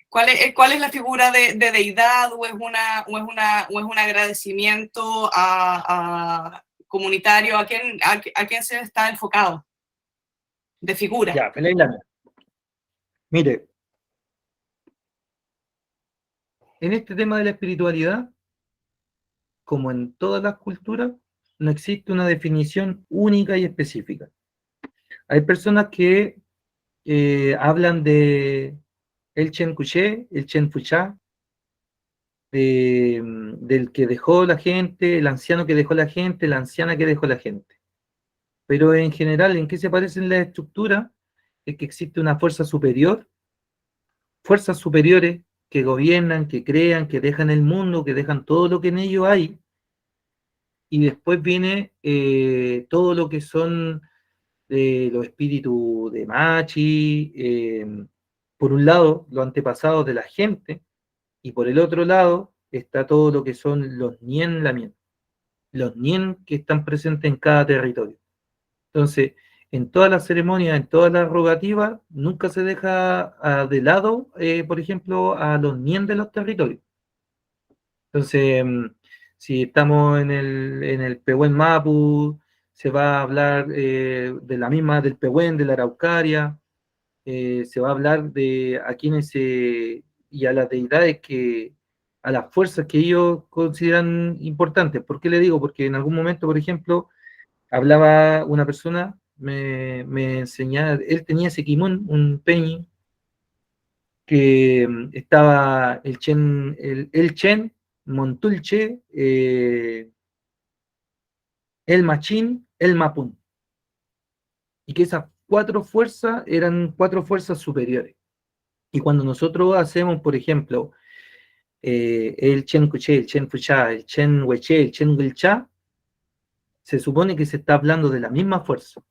¿Cuál es la figura de deidad, o es un agradecimiento comunitario? ¿A quién se está enfocado? De figura. Ya, Feliz la miro. Mire, en este tema de la espiritualidad, como en todas las culturas, no existe una definición única y específica. Hay personas que hablan de el Chen Kuché, el Chen Fuchá, del que dejó la gente, el anciano que dejó la gente, la anciana que dejó la gente. Pero en general, ¿en qué se parecen las estructuras? Es que existe una fuerza superior, fuerzas superiores que gobiernan, que crean, que dejan el mundo, que dejan todo lo que en ellos hay, y después viene todo lo que son los espíritus de Machi, por un lado, los antepasados de la gente, y por el otro lado está todo lo que son los Nien Lamien, los Nien que están presentes en cada territorio. Entonces, en todas las ceremonias, en todas las rogativas, nunca se deja de lado, por ejemplo, a los Nien de los territorios. Entonces, si estamos en el Pehuen Mapu, se va a hablar de la misma del Pehuen, de la Araucaria, se va a hablar de a quienes y a las deidades a las fuerzas que ellos consideran importantes. ¿Por qué le digo? Porque en algún momento, por ejemplo, hablaba una persona, me enseñaba, él tenía ese kimono, un peñi, que estaba el Chen, Montulche, el Machín, el Mapún. Y que esas 4 fuerzas eran 4 fuerzas superiores. Y cuando nosotros hacemos, por ejemplo, el Chen Kuche, el Chen Fucha, el Chen Weche, el Chen Wilcha, se supone que se está hablando de la misma fuerza,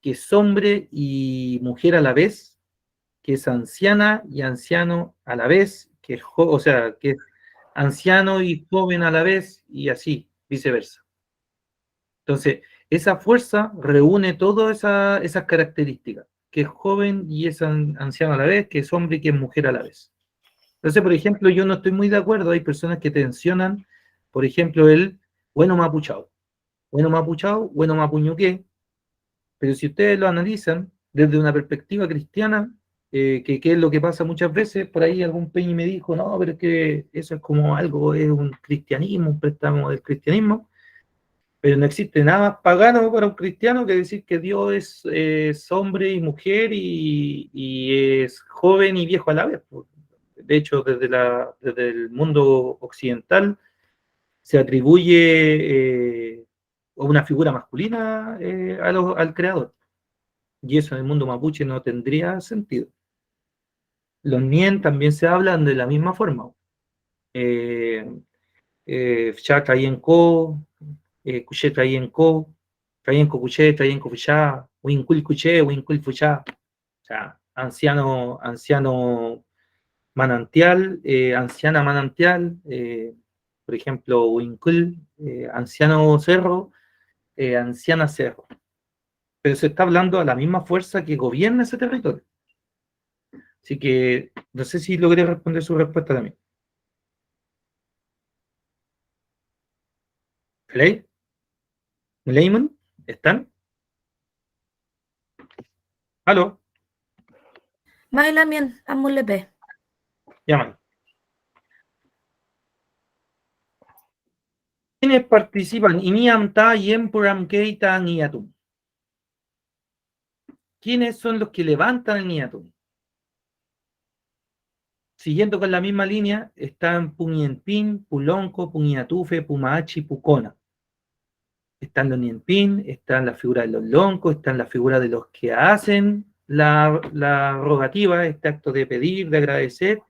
que es hombre y mujer a la vez, que es anciana y anciano a la vez, que es o sea, que es anciano y joven a la vez, y así, viceversa. Entonces, esa fuerza reúne todas esas características, que es joven y es anciano a la vez, que es hombre y que es mujer a la vez. Entonces, por ejemplo, yo no estoy muy de acuerdo, hay personas que tensionan, por ejemplo, el bueno mapuchao, bueno mapuñuque, pero si ustedes lo analizan desde una perspectiva cristiana, que es lo que pasa muchas veces, por ahí algún peñi me dijo, no, pero es que eso es como algo, es un cristianismo, un préstamo del cristianismo, pero no existe nada más pagano para un cristiano que decir que Dios es hombre y mujer y es joven y viejo a la vez. De hecho, desde el mundo occidental se atribuye una figura masculina al creador. Y eso en el mundo mapuche no tendría sentido. Los Nien también se hablan de la misma forma. Fcha Trayenko, Cuché Trayenko, Trayenko Cuché, Trayenko Fuchá, Winkul Cuché, Winkul Fuchá. O sea, anciano manantial, anciana manantial, por ejemplo, Winkul, anciano cerro, anciana cerro. Pero se está hablando a la misma fuerza que gobierna ese territorio. Así que no sé si logré responder su respuesta también. ¿Play? ¿Leyman? ¿Están? ¿Aló? Mailamien, amulepe. Llaman. ¿Quiénes participan? Iniamta, Yempuram, Keita, Niatum. ¿Quiénes son los que levantan el Niatum? Siguiendo con la misma línea, están Puñenpín, Pulonco, Puñatufe, Pumahachi, Pucona. Están los Nienpín, están las figuras de los loncos, están las figuras de los que hacen la rogativa, este acto de pedir, de agradecer.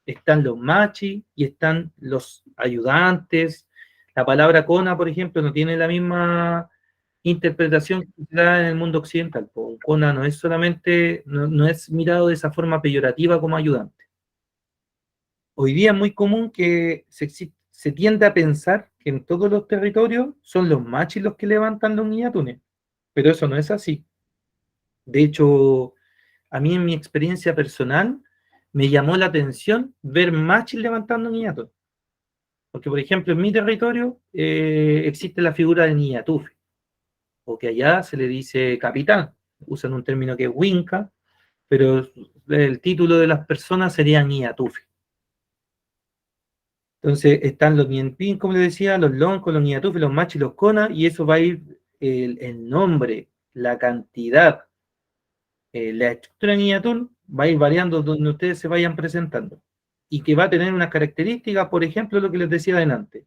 Están los machi y están los ayudantes. La palabra cona, por ejemplo, no tiene la misma interpretación que se da en el mundo occidental. Un cona no es solamente, no es mirado de esa forma peyorativa como ayudante. Hoy día es muy común que se tiende a pensar que en todos los territorios son los machis los que levantan los niñatunes, pero eso no es así. De hecho, a mí en mi experiencia personal me llamó la atención ver machis levantando niñatunes. Porque, por ejemplo, en mi territorio existe la figura de niñatufe, o que allá se le dice capitán, usan un término que es winca, pero el título de las personas sería niñatufe. Entonces están los nienpín, como les decía, los loncos, los niñatufes, los machis, los conas, y eso va a ir el nombre, la cantidad, la estructura de niñatún va a ir variando donde ustedes se vayan presentando. Y que va a tener unas características, por ejemplo, lo que les decía adelante.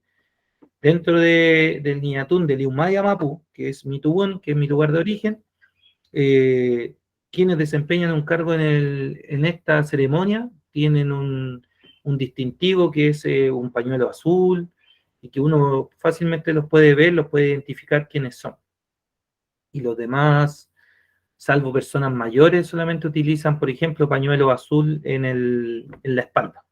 Dentro del niñatún de Liumaya Mapu, que es mi tubún, que es mi lugar de origen, quienes desempeñan un cargo en esta ceremonia tienen un distintivo que es un pañuelo azul, y que uno fácilmente los puede ver, los puede identificar quiénes son. Y los demás, salvo personas mayores, solamente utilizan, por ejemplo, pañuelo azul en la espalda.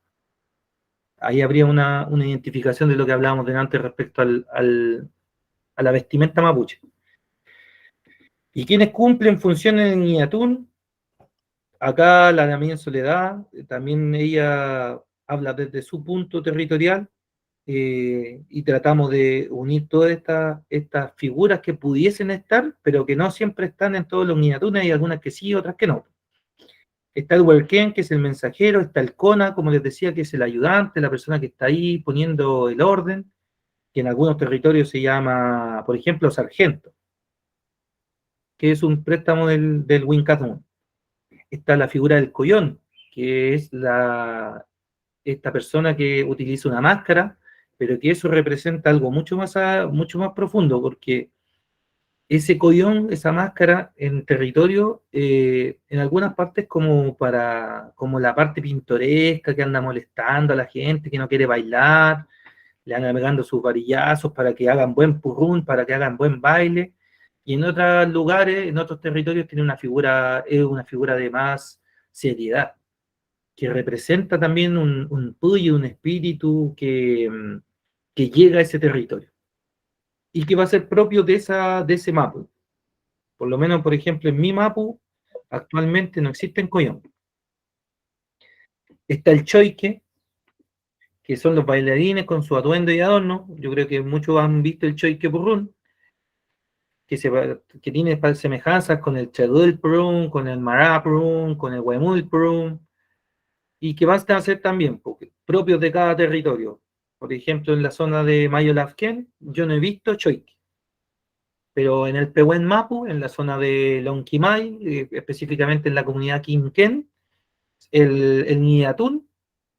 Ahí habría una identificación de lo que hablábamos delante respecto a la vestimenta mapuche. ¿Y quiénes cumplen funciones en Ñatún? Acá la Damián Soledad, también ella habla desde su punto territorial, y tratamos de unir todas estas figuras que pudiesen estar, pero que no siempre están en todos los Ñatunes, hay algunas que sí, otras que no. Está el Huerquén, que es el mensajero, está el Cona, como les decía, que es el ayudante, la persona que está ahí poniendo el orden, que en algunos territorios se llama, por ejemplo, sargento, que es un préstamo del Wincatún. Está la figura del Coyón, que es esta persona que utiliza una máscara, pero que eso representa algo mucho más profundo, porque ese Coyón, esa máscara en territorio, en algunas partes como la parte pintoresca, que anda molestando a la gente, que no quiere bailar, le anda pegando sus varillazos para que hagan buen purrún, para que hagan buen baile, y en otros lugares, en otros territorios, tiene una figura de más seriedad, que representa también un puyo, un espíritu que llega a ese territorio, y que va a ser propio de ese mapu. Por lo menos, por ejemplo, en mi mapu, actualmente no existen coyón. Está el choique, que son los bailarines con su atuendo y adorno. Yo creo que muchos han visto el choique purrún, que tiene semejanzas con el chadul purrún, con el mará purrún, con el huemul purrún, y que van a ser también propios de cada territorio. Por ejemplo, en la zona de Mayolafken, yo no he visto choique, pero en el Pehuen Mapu, en la zona de Lonquimay, específicamente en la comunidad Quinquén, el Ñatún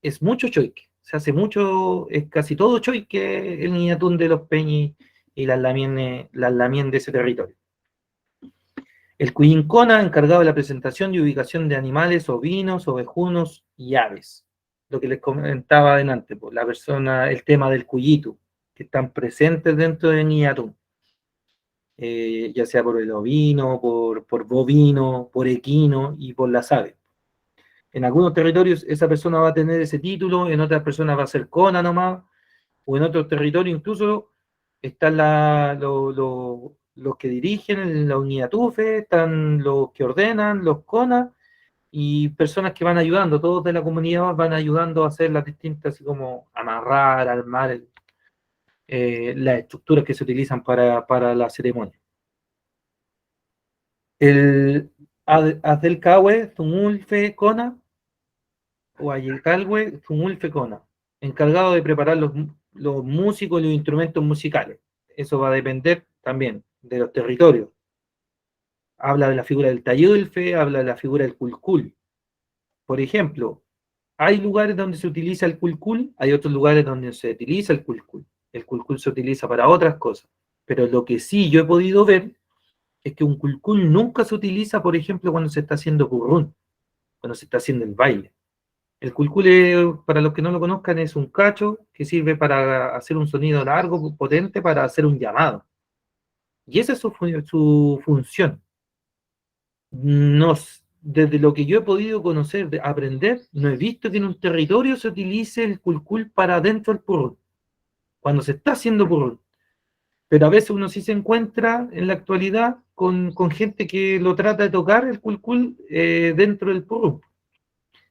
es mucho choique. Se hace mucho, es casi todo choique el Ñatún de los Peñi y las lamien de ese territorio. El Cuyincona, encargado de la presentación y ubicación de animales, ovinos, ovejunos y aves. Lo que les comentaba adelante, el tema del Cuyitu, que están presentes dentro de Ñatún. Ya sea por el ovino, por bovino, por equino y por las aves. En algunos territorios esa persona va a tener ese título, en otras personas va a ser Cona nomás, o en otros territorios incluso están los que dirigen la Ñatufe, están los que ordenan, los Cona, y personas que van ayudando, todos de la comunidad van ayudando a hacer las distintas, así como amarrar, armar las estructuras que se utilizan para la ceremonia. El Adelcahue, Tumulfe, Cona, o Ayecalwe, Tumulfe, Cona, encargado de preparar los músicos y los instrumentos musicales. Eso va a depender también de los territorios. Habla de la figura del Tayulfe, habla de la figura del Culcul. Por ejemplo, hay lugares donde se utiliza el Culcul, hay otros lugares donde se utiliza el Culcul. El Culcul se utiliza para otras cosas. Pero lo que sí yo he podido ver es que un Culcul nunca se utiliza, por ejemplo, cuando se está haciendo purrún, cuando se está haciendo el baile. El Culcul, para los que no lo conozcan, es un cacho que sirve para hacer un sonido largo, potente, para hacer un llamado. Y esa es su función. Desde lo que yo he podido conocer, aprender, no he visto que en un territorio se utilice el Culcul para dentro del purrún, cuando se está haciendo purrún. Pero a veces uno sí se encuentra en la actualidad con gente que lo trata de tocar el Culcul dentro del purrún.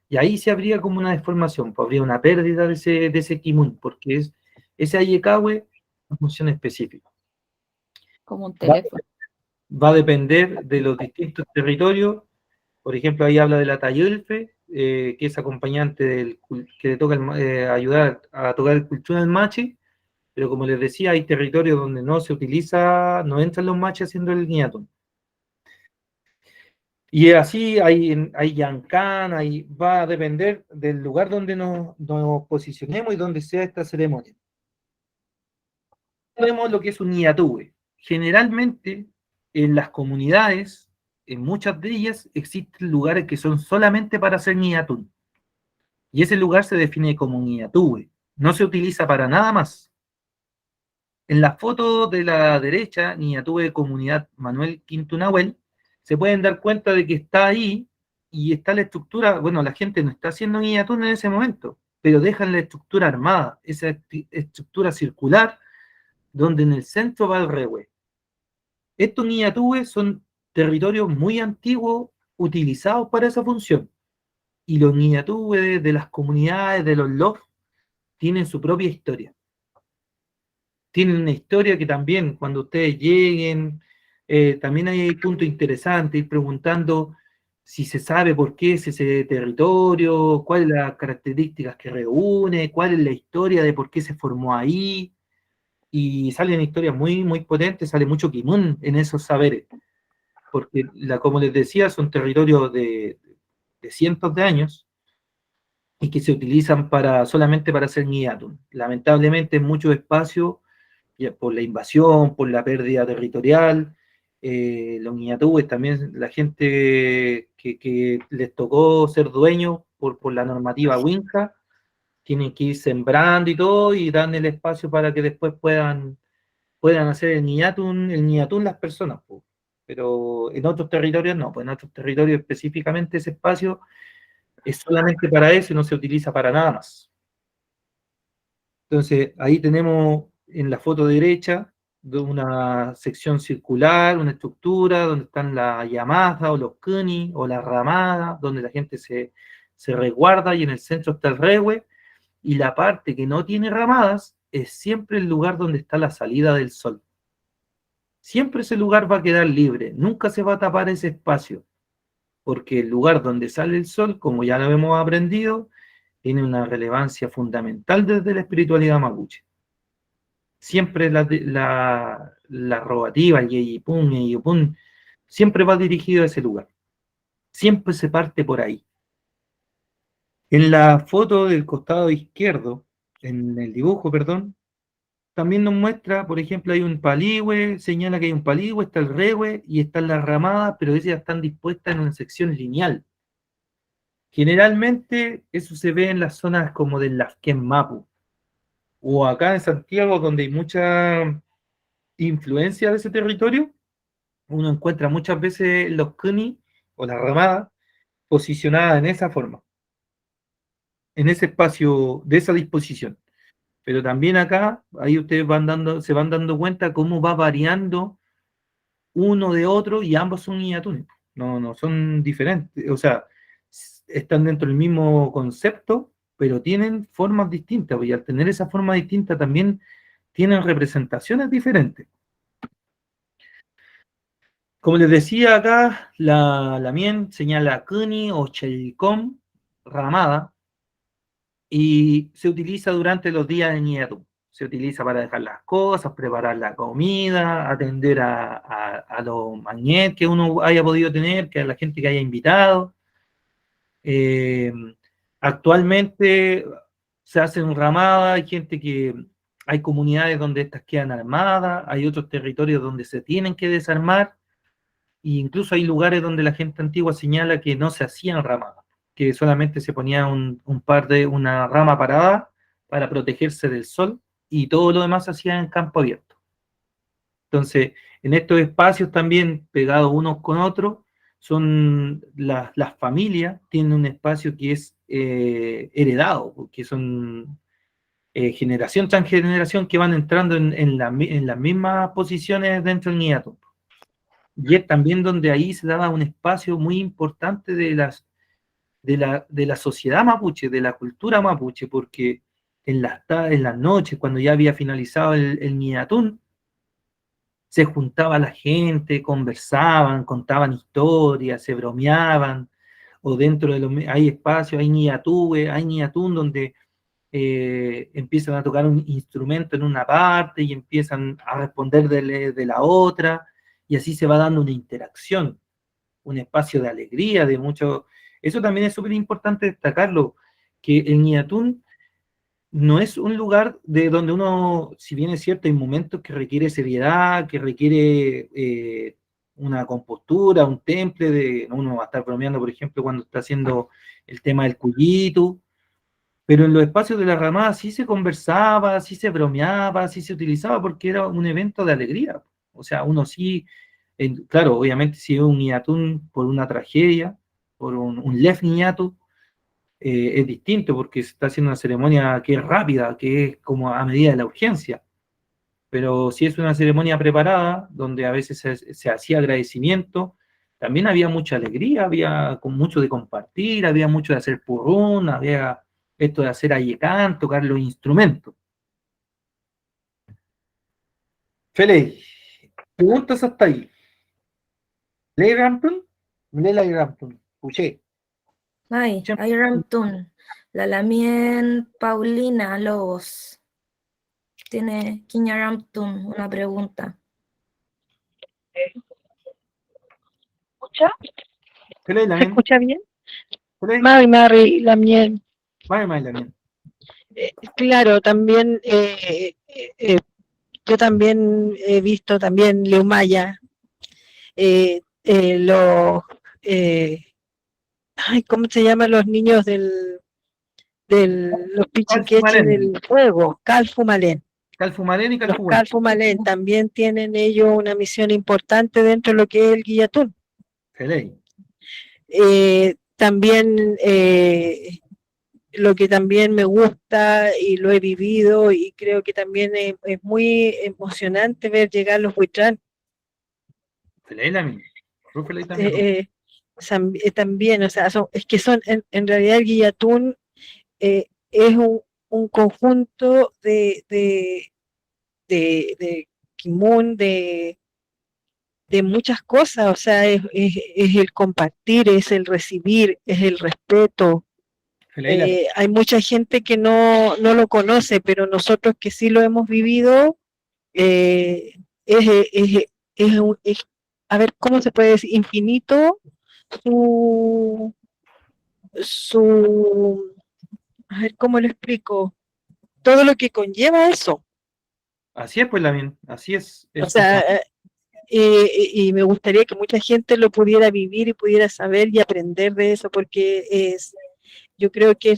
Y ahí se habría como una deformación, pues habría una pérdida de ese kimun, porque ese Ayecahue es una función específica. Como un teléfono. Va a depender de los distintos territorios. Por ejemplo, ahí habla de la Tayulfe, que es acompañante que le toca ayudar a tocar el culchún del machi, pero como les decía, hay territorios donde no se utiliza, no entran los machis haciendo el Ñatún. Y así hay Yancán, va a depender del lugar donde nos posicionemos y donde sea esta ceremonia. Vemos lo que es un Ñatúe. Generalmente, en las comunidades, en muchas de ellas, existen lugares que son solamente para hacer Ñatún. Y ese lugar se define como Ñiyatúe. No se utiliza para nada más. En la foto de la derecha, Ñiyatúe Comunidad Manuel Quintunahuel, se pueden dar cuenta de que está ahí y está la estructura. Bueno, la gente no está haciendo Ñiyatún en ese momento, pero dejan la estructura armada, esa estructura circular, donde en el centro va el rehue. Estos Ñiyatúes son territorios muy antiguos utilizados para esa función. Y los Ñiyatúes de las comunidades, de los LOF, tienen su propia historia. Tienen una historia que también, cuando ustedes lleguen, también hay punto interesante, ir preguntando si se sabe por qué es ese territorio, cuáles son las características que reúne, cuál es la historia de por qué se formó ahí, y salen historias muy, muy potentes, sale mucho Kimun en esos saberes, porque, como les decía, son territorios de cientos de años, y que se utilizan solamente para hacer Ñiyatún. Lamentablemente, en muchos espacios, por la invasión, por la pérdida territorial, los Ñiyatúes también, la gente que les tocó ser dueños por la normativa Winca, tienen que ir sembrando y todo, y dan el espacio para que después puedan hacer el Ñiyatún las personas, pues. Pero en otros territorios no, pues en otros territorios específicamente ese espacio es solamente para eso y no se utiliza para nada más. Entonces, ahí tenemos en la foto derecha una sección circular, una estructura donde están las llamadas o los kuni o las ramadas, donde la gente se resguarda, y en el centro está el rehue, y la parte que no tiene ramadas es siempre el lugar donde está la salida del sol. Siempre ese lugar va a quedar libre, nunca se va a tapar ese espacio, porque el lugar donde sale el sol, como ya lo hemos aprendido, tiene una relevancia fundamental desde la espiritualidad mapuche. Siempre la rogativa, el yeyipún, yeyipún, siempre va dirigido a ese lugar. Siempre se parte por ahí. En la foto del costado izquierdo, en el dibujo, perdón, también nos muestra, por ejemplo, hay un paligüe, señala que hay un paligüe, está el rehue y están las ramadas, pero ellas están dispuestas en una sección lineal. Generalmente eso se ve en las zonas como del Lasquén Mapu, o acá en Santiago, donde hay mucha influencia de ese territorio, uno encuentra muchas veces los kuni o las ramadas posicionadas en esa forma, en ese espacio de esa disposición. Pero también acá, ahí ustedes se van dando cuenta cómo va variando uno de otro, y ambos son Ñiyatunes. No son diferentes, o sea, están dentro del mismo concepto, pero tienen formas distintas, y al tener esa forma distinta también tienen representaciones diferentes. Como les decía acá, la Mien señala Kuni o Chelcom, ramada, y se utiliza durante los días de Ñiyatún. Se utiliza para dejar las cosas, preparar la comida, atender a los mañet que uno haya podido tener, que a la gente que haya invitado. Actualmente se hacen ramadas, hay comunidades donde estas quedan armadas, hay otros territorios donde se tienen que desarmar, e incluso hay lugares donde la gente antigua señala que no se hacían ramadas, que solamente se ponía una rama parada para protegerse del sol, y todo lo demás se hacía en campo abierto. Entonces, en estos espacios también pegados unos con otros, son las familias, tienen un espacio que es heredado, porque son generación tras generación que van entrando en las mismas posiciones dentro del Ñiyatún. Y es también donde ahí se daba un espacio muy importante de la sociedad mapuche, de la cultura mapuche, porque en las noches, cuando ya había finalizado el Ñiyatún, se juntaba la gente, conversaban, contaban historias, se bromeaban, o dentro hay espacios, hay Ñiyatún donde empiezan a tocar un instrumento en una parte y empiezan a responder de la otra, y así se va dando una interacción, un espacio de alegría, de mucho. Eso también es súper importante destacarlo, que el Ñiyatún no es un lugar de donde uno, si bien es cierto, hay momentos que requiere seriedad, que requiere una compostura, un temple, uno va a estar bromeando, por ejemplo, cuando está haciendo el tema del cuyito, Pero en los espacios de la ramada sí se conversaba, sí se bromeaba, sí se utilizaba porque era un evento de alegría. O sea, uno sí, claro, obviamente si es un ñatún por una tragedia, por un lef ñatu, es distinto porque se está haciendo una ceremonia que es rápida, que es como a medida de la urgencia. Pero si es una ceremonia preparada, donde a veces se hacía agradecimiento, también había mucha alegría, había mucho de compartir, había mucho de hacer purrún, había esto de hacer ayecán, tocar los instrumentos. Fele, preguntas hasta ahí. ¿Lee Rampton? Lee la Rampton. Escuché. Ay, hay Ramtun. La Lamien Paulina Lobos. Tiene Quiña Ramtun, una pregunta. ¿Escucha? Fele, ¿Se Lamien. escucha bien? Fele. Mari, la miel. Mari, Lamien. Claro, también yo también he visto también Leumaya, ¿cómo se llaman los niños los pichiqueches del fuego? Calfumalén. Calfumalén y Los Calfumalén. Calfumalén también tienen ellos una misión importante dentro de lo que es el guillatún. También lo que también me gusta y lo he vivido y creo que también es muy emocionante ver llegar los Huitrán. También, o sea, es que son, en realidad el guillatún es un conjunto de kimun, de muchas cosas, o sea, es el compartir, es el recibir, es el respeto. Hay mucha gente que no lo conoce, pero nosotros que sí lo hemos vivido, a ver, ¿cómo se puede decir? Infinito a ver, ¿cómo lo explico? Todo lo que conlleva eso. Así es, pues, Lamien, así es. O sea, y me gustaría que mucha gente lo pudiera vivir y pudiera saber y aprender de eso, porque yo creo que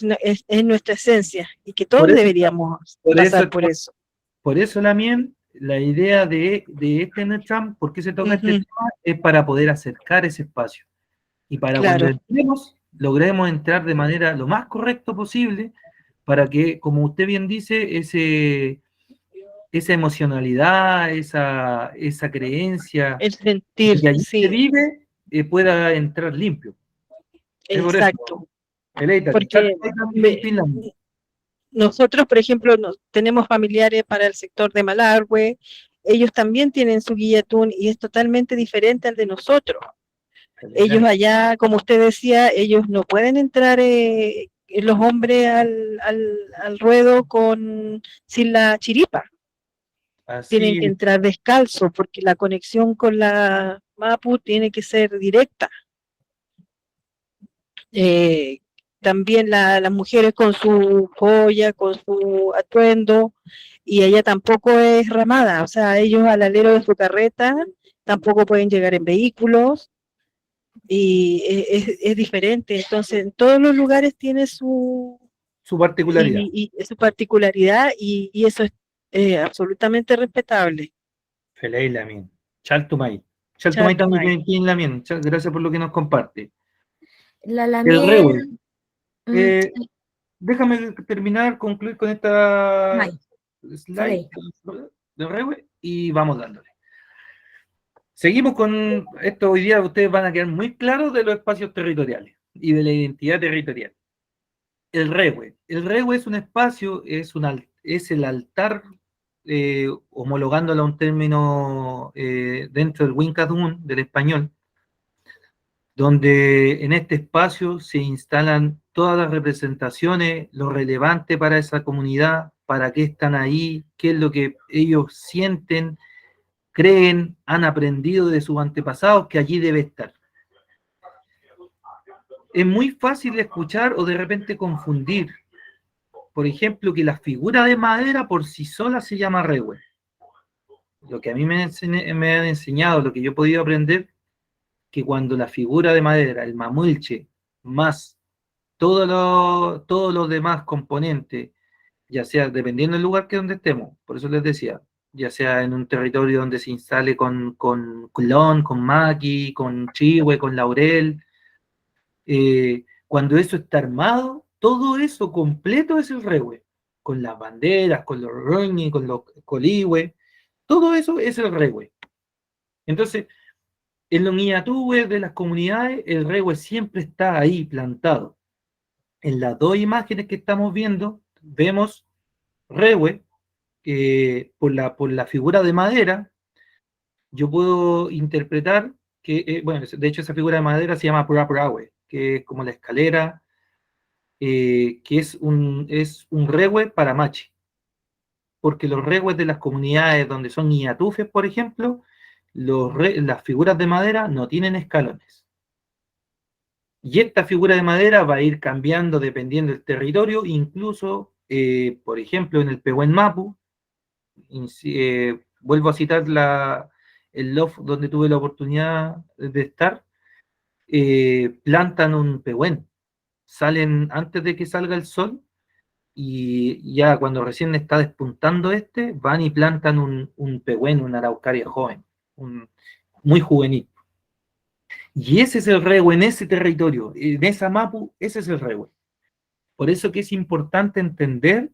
es nuestra esencia y que todos deberíamos pasar por eso. Por eso, Lamien, la idea de este NetChamp, ¿por qué se toca este tema? Es para poder acercar ese espacio. Y para cuando entremos, logremos entrar de manera lo más correcta posible, para que, como usted bien dice, esa emocionalidad, esa creencia, el sentir, que allí se vive, pueda entrar limpio. Exacto. Eleita, porque nosotros, por ejemplo, tenemos familiares para el sector de Malargüe, ellos también tienen su guillatún y es totalmente diferente al de nosotros. Ellos allá, como usted decía, ellos no pueden entrar los hombres al ruedo sin la chiripa. Tienen que entrar descalzo porque la conexión con la Mapu tiene que ser directa. También las mujeres con su joya, con su atuendo, y ella tampoco es ramada, o sea, ellos al alero de su carreta tampoco pueden llegar en vehículos, y es diferente. Entonces, en todos los lugares tiene su particularidad. Y su particularidad, y eso es absolutamente respetable. Feliz Lamien. Chaltumay. Chaltumay también aquí en Lamien. Gracias por lo que nos comparte. La Lamien. Déjame concluir con esta slide del Rewe y vamos dándole. Seguimos con esto. Hoy día ustedes van a quedar muy claros de los espacios territoriales y de la identidad territorial. El Rewe. El Rewe es un espacio, es el altar, homologándolo a un término dentro del Wincatún, del español, donde en este espacio se instalan todas las representaciones, lo relevante para esa comunidad, para qué están ahí, qué es lo que ellos sienten, creen, han aprendido de sus antepasados, que allí debe estar. Es muy fácil escuchar o de repente confundir, por ejemplo, que la figura de madera por sí sola se llama Rewe. Lo que a mí me han enseñado, lo que yo he podido aprender, que cuando la figura de madera, el mamulche, más todos los demás componentes, ya sea dependiendo del lugar que donde estemos, por eso les decía, ya sea en un territorio donde se instale con clon, con maqui, con chihue, con laurel, cuando eso está armado, todo eso completo es el rehue, con las banderas, con los roñi, con los colihue, todo eso es el rehue. Entonces, en los ñatúes de las comunidades, el rehue siempre está ahí plantado. En las dos imágenes que estamos viendo, vemos rehue, por la figura de madera, yo puedo interpretar que, bueno, de hecho esa figura de madera se llama Purahue, que es como la escalera, que es un rehue para machi, porque los rehues de las comunidades donde son ñatufes, por ejemplo, las figuras de madera no tienen escalones. Y esta figura de madera va a ir cambiando dependiendo del territorio, incluso, por ejemplo, en el Pehuen Mapu, vuelvo a citar el loft donde tuve la oportunidad de estar, plantan un pehuen, salen antes de que salga el sol, y ya cuando recién está despuntando van y plantan un pehuen, una araucaria joven, muy juvenil. Y ese es el rehue en ese territorio, en esa mapu, ese es el rehue. Por eso que es importante entender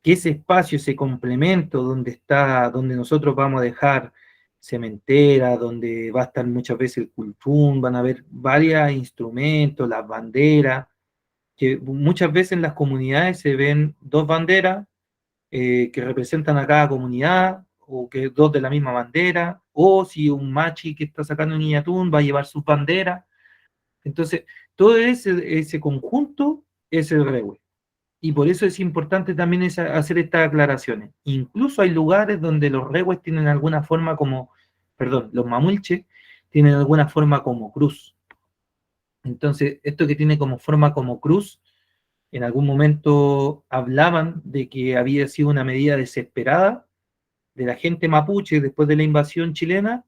que ese espacio, ese complemento donde nosotros vamos a dejar cementera, donde va a estar muchas veces el cultún, van a haber varios instrumentos, las banderas, que muchas veces en las comunidades se ven dos banderas que representan a cada comunidad, o que dos de la misma bandera, o si un machi que está sacando un ñatún va a llevar su bandera. Entonces, todo ese conjunto es el rehue. Y por eso es importante también hacer estas aclaraciones. Incluso hay lugares donde los rehues tienen alguna forma los mamulches tienen alguna forma como cruz. Entonces, esto que tiene como forma como cruz, en algún momento hablaban de que había sido una medida desesperada de la gente mapuche después de la invasión chilena,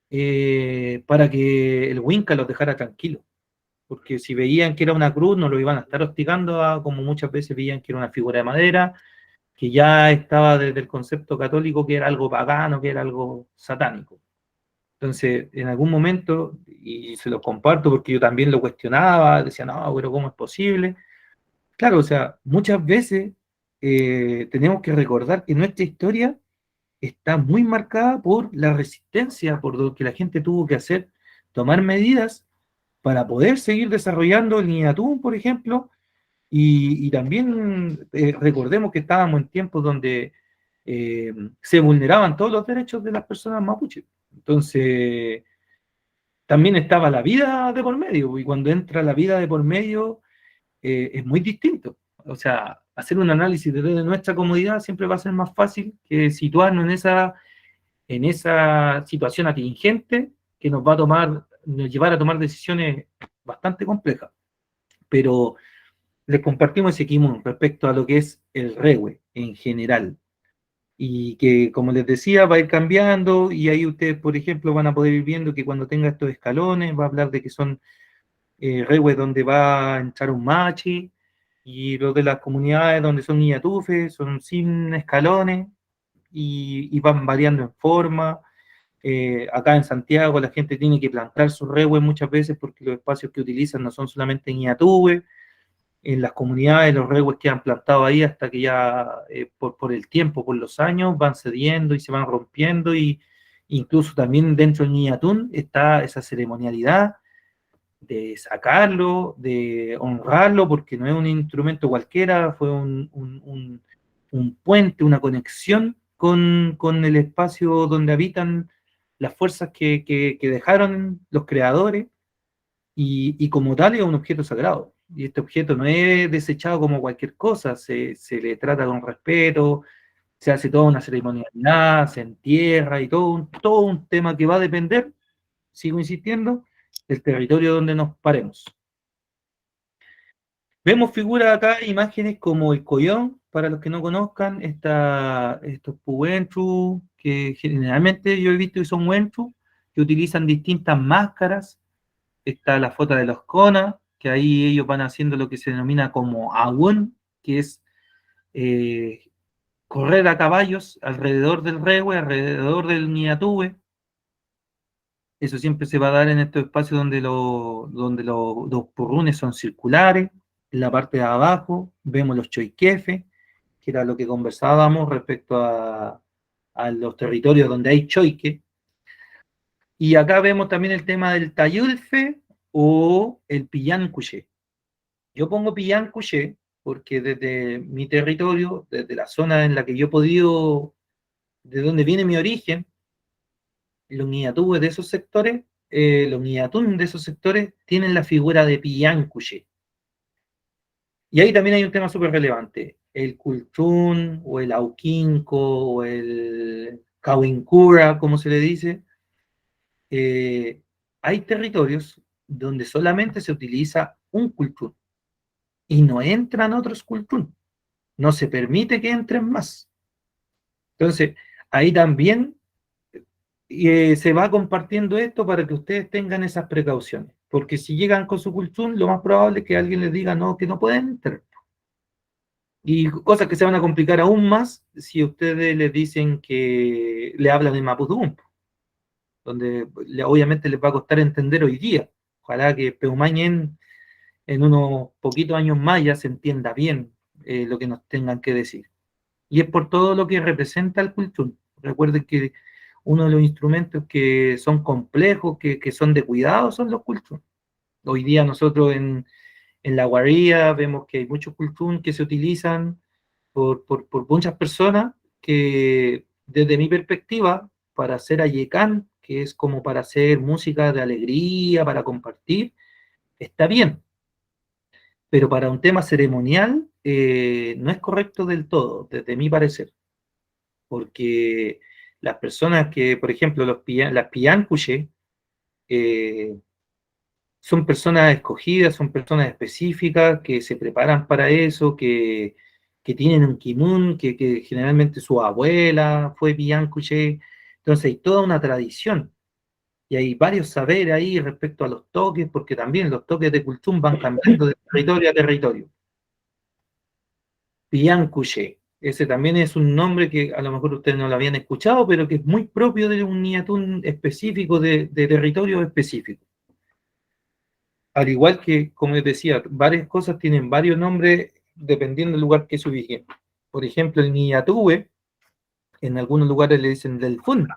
para que el Huinca los dejara tranquilos. Porque si veían que era una cruz, no lo iban a estar hostigando, como muchas veces veían que era una figura de madera, que ya estaba desde el concepto católico que era algo pagano, que era algo satánico. Entonces, en algún momento, y se lo comparto porque yo también lo cuestionaba, decía, no, pero ¿cómo es posible? Claro, o sea, muchas veces tenemos que recordar que nuestra historia está muy marcada por la resistencia, por lo que la gente tuvo que hacer, tomar medidas para poder seguir desarrollando el ñatún, por ejemplo, y también recordemos que estábamos en tiempos donde se vulneraban todos los derechos de las personas mapuche. Entonces, también estaba la vida de por medio, y cuando entra la vida de por medio, es muy distinto. O sea, hacer un análisis desde nuestra comodidad siempre va a ser más fácil que situarnos en esa situación atingente que nos llevar a tomar decisiones bastante complejas. Pero les compartimos ese kimono respecto a lo que es el rehue en general. Y que, como les decía, va a ir cambiando, y ahí ustedes, por ejemplo, van a poder ir viendo que cuando tenga estos escalones, va a hablar de que son rehues donde va a entrar un machi, y los de las comunidades donde son ñatufes son sin escalones, y van variando en forma. Acá en Santiago la gente tiene que plantar sus rehues muchas veces porque los espacios que utilizan no son solamente ñatúes. En las comunidades los rehues quedan plantados ahí hasta que ya por el tiempo, por los años, van cediendo y se van rompiendo, y incluso también dentro del ñatún está esa ceremonialidad de sacarlo, de honrarlo, porque no es un instrumento cualquiera, fue un puente, una conexión con el espacio donde habitan las fuerzas que dejaron los creadores, y como tal es un objeto sagrado. Y este objeto no es desechado como cualquier cosa, se le trata con respeto, se hace toda una ceremonialidad, se entierra, y todo un tema que va a depender, sigo insistiendo, del territorio donde nos paremos. Vemos figuras acá, imágenes como el collón, para los que no conozcan, estos puentru, que generalmente yo he visto que son huentru, que utilizan distintas máscaras. Está la foto de los conas, que ahí ellos van haciendo lo que se denomina como agún, que es correr a caballos alrededor del rehue, alrededor del niatúe. Eso siempre se va a dar en estos espacios donde los purrunes son circulares. En la parte de abajo vemos los choiquefe, que era lo que conversábamos respecto a los territorios donde hay choique. Y acá vemos también el tema del tayulfe o el pillán cuché. Yo pongo pillán cuché porque desde mi territorio, desde la zona en la que yo he podido, de donde viene mi origen, los ñatúes de esos sectores, los ñatún de esos sectores tienen la figura de pillán cuché. Y ahí también hay un tema súper relevante. El cultún, o el auquinco, o el cahuincura, como se le dice. Hay territorios donde solamente se utiliza un cultún y no entran otros cultún. No se permite que entren más. Entonces, ahí también se va compartiendo esto para que ustedes tengan esas precauciones. Porque si llegan con su cultún, lo más probable es que alguien les diga no, que no pueden entrar. Y cosas que se van a complicar aún más si ustedes les dicen que le hablan en mapudungun, donde obviamente les va a costar entender hoy día. Ojalá que Peumañen en unos poquitos años más ya se entienda bien lo que nos tengan que decir. Y es por todo lo que representa el cultún. Recuerden que uno de los instrumentos que son complejos, que son de cuidado, son los cultún. Hoy día nosotros en la guarría vemos que hay muchos cultún que se utilizan por muchas personas que, desde mi perspectiva, para hacer ayecán, que es como para hacer música de alegría, para compartir, está bien. Pero para un tema ceremonial no es correcto del todo, desde mi parecer. Porque las personas que, por ejemplo, las piyancuche, son personas escogidas, son personas específicas que se preparan para eso, que tienen un kimun, que generalmente su abuela fue piyancuche. Entonces hay toda una tradición. Y hay varios saberes ahí respecto a los toques, porque también los toques de cultún van cambiando de territorio a territorio. Piyancuche, ese también es un nombre que a lo mejor ustedes no lo habían escuchado, pero que es muy propio de un niatún específico, de territorio específico. Al igual que, como les decía, varias cosas tienen varios nombres dependiendo del lugar que se ubiquen. Por ejemplo, el niatúe, en algunos lugares le dicen del fun,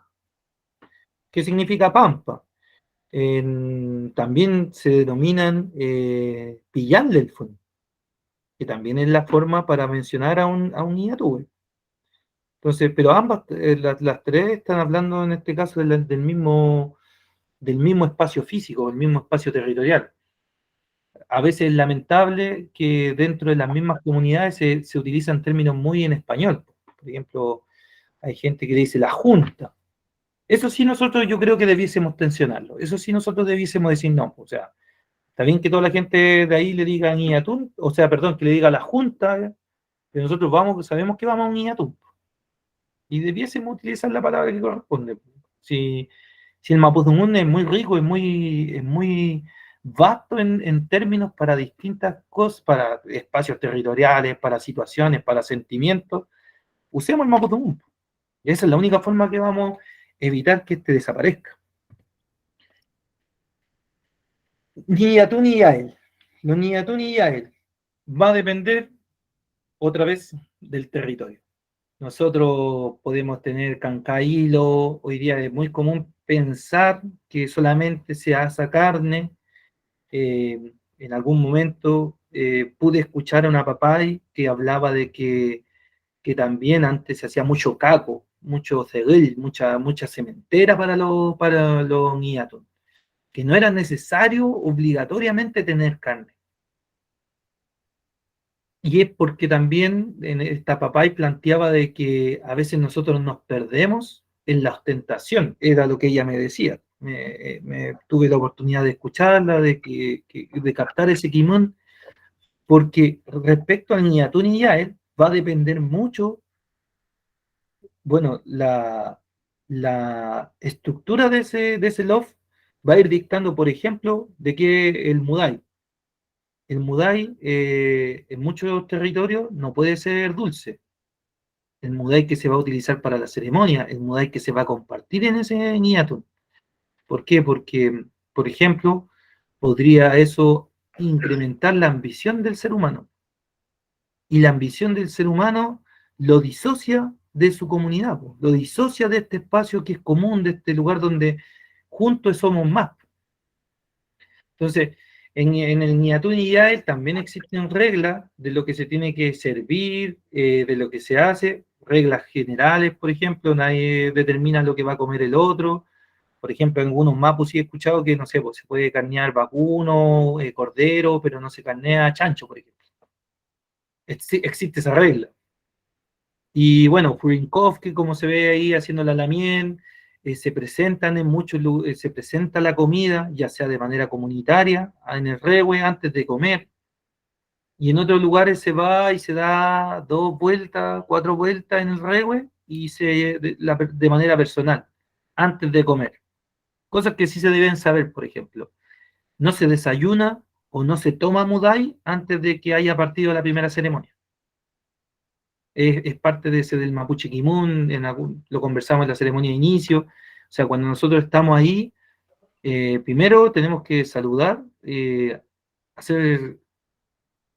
que significa pampa. También se denominan pillán del fun, que también es la forma para mencionar a un niatúe. Entonces, pero ambas, las tres están hablando en este caso del mismo espacio físico, del mismo espacio territorial. A veces es lamentable que dentro de las mismas comunidades se utilizan términos muy en español. Por ejemplo, hay gente que dice la junta. Eso sí nosotros yo creo que debiésemos tensionarlo. Eso sí nosotros debiésemos decir no. O sea, está bien que toda la gente de ahí le diga niatún, o sea, perdón, que le diga la junta, pero nosotros sabemos que vamos a un niatún. Y debiésemos utilizar la palabra que corresponde. Si el mapudungun es muy rico, es muy vasto en términos para distintas cosas, para espacios territoriales, para situaciones, para sentimientos, usemos el mapudungun. Y esa es la única forma que vamos a evitar que este desaparezca. Niatún y Yael. Los Niatún y Yael va a depender otra vez del territorio. Nosotros podemos tener cancaílo, hoy día es muy común pensar que solamente se asa carne. En algún momento pude escuchar a una papay que hablaba de que también antes se hacía mucho caco, mucho cegil, mucha cementera para los niatún, que no era necesario obligatoriamente tener carne. Y es porque también en esta papay planteaba de que a veces nosotros nos perdemos en la ostentación, era lo que ella me decía. Tuve la oportunidad de escucharla, de captar ese quimón, porque respecto al niatún y yael va a depender mucho, bueno, la estructura de ese loft va a ir dictando, por ejemplo, de que el mudai. el mudai en muchos territorios no puede ser dulce. El mudai que se va a utilizar para la ceremonia, el mudai que se va a compartir en ese ñiyatún. ¿Por qué? Porque, por ejemplo, podría eso incrementar la ambición del ser humano. Y la ambición del ser humano lo disocia de su comunidad, po, lo disocia de este espacio que es común, de este lugar donde juntos somos más. Entonces, en el Niyatun y Yael también existen reglas de lo que se tiene que servir, de lo que se hace, reglas generales, por ejemplo, nadie determina lo que va a comer el otro. Por ejemplo, en algunos mapus sí he escuchado que, no sé, pues, se puede carnear vacuno, cordero, pero no se carnea chancho, por ejemplo. Existe esa regla. Y bueno, Furinkowski, como se ve ahí haciendo la lamien, se presentan en muchos lugares, se presenta la comida, ya sea de manera comunitaria, en el rewe, antes de comer. Y en otros lugares se va y se da 2 vueltas, 4 vueltas en el rewe, y de manera personal, antes de comer. Cosas que sí se deben saber, por ejemplo. No se desayuna o no se toma mudai antes de que haya partido la primera ceremonia. Es parte de ese del Mapuche Kimun, lo conversamos en la ceremonia de inicio. O sea, cuando nosotros estamos ahí, primero tenemos que saludar,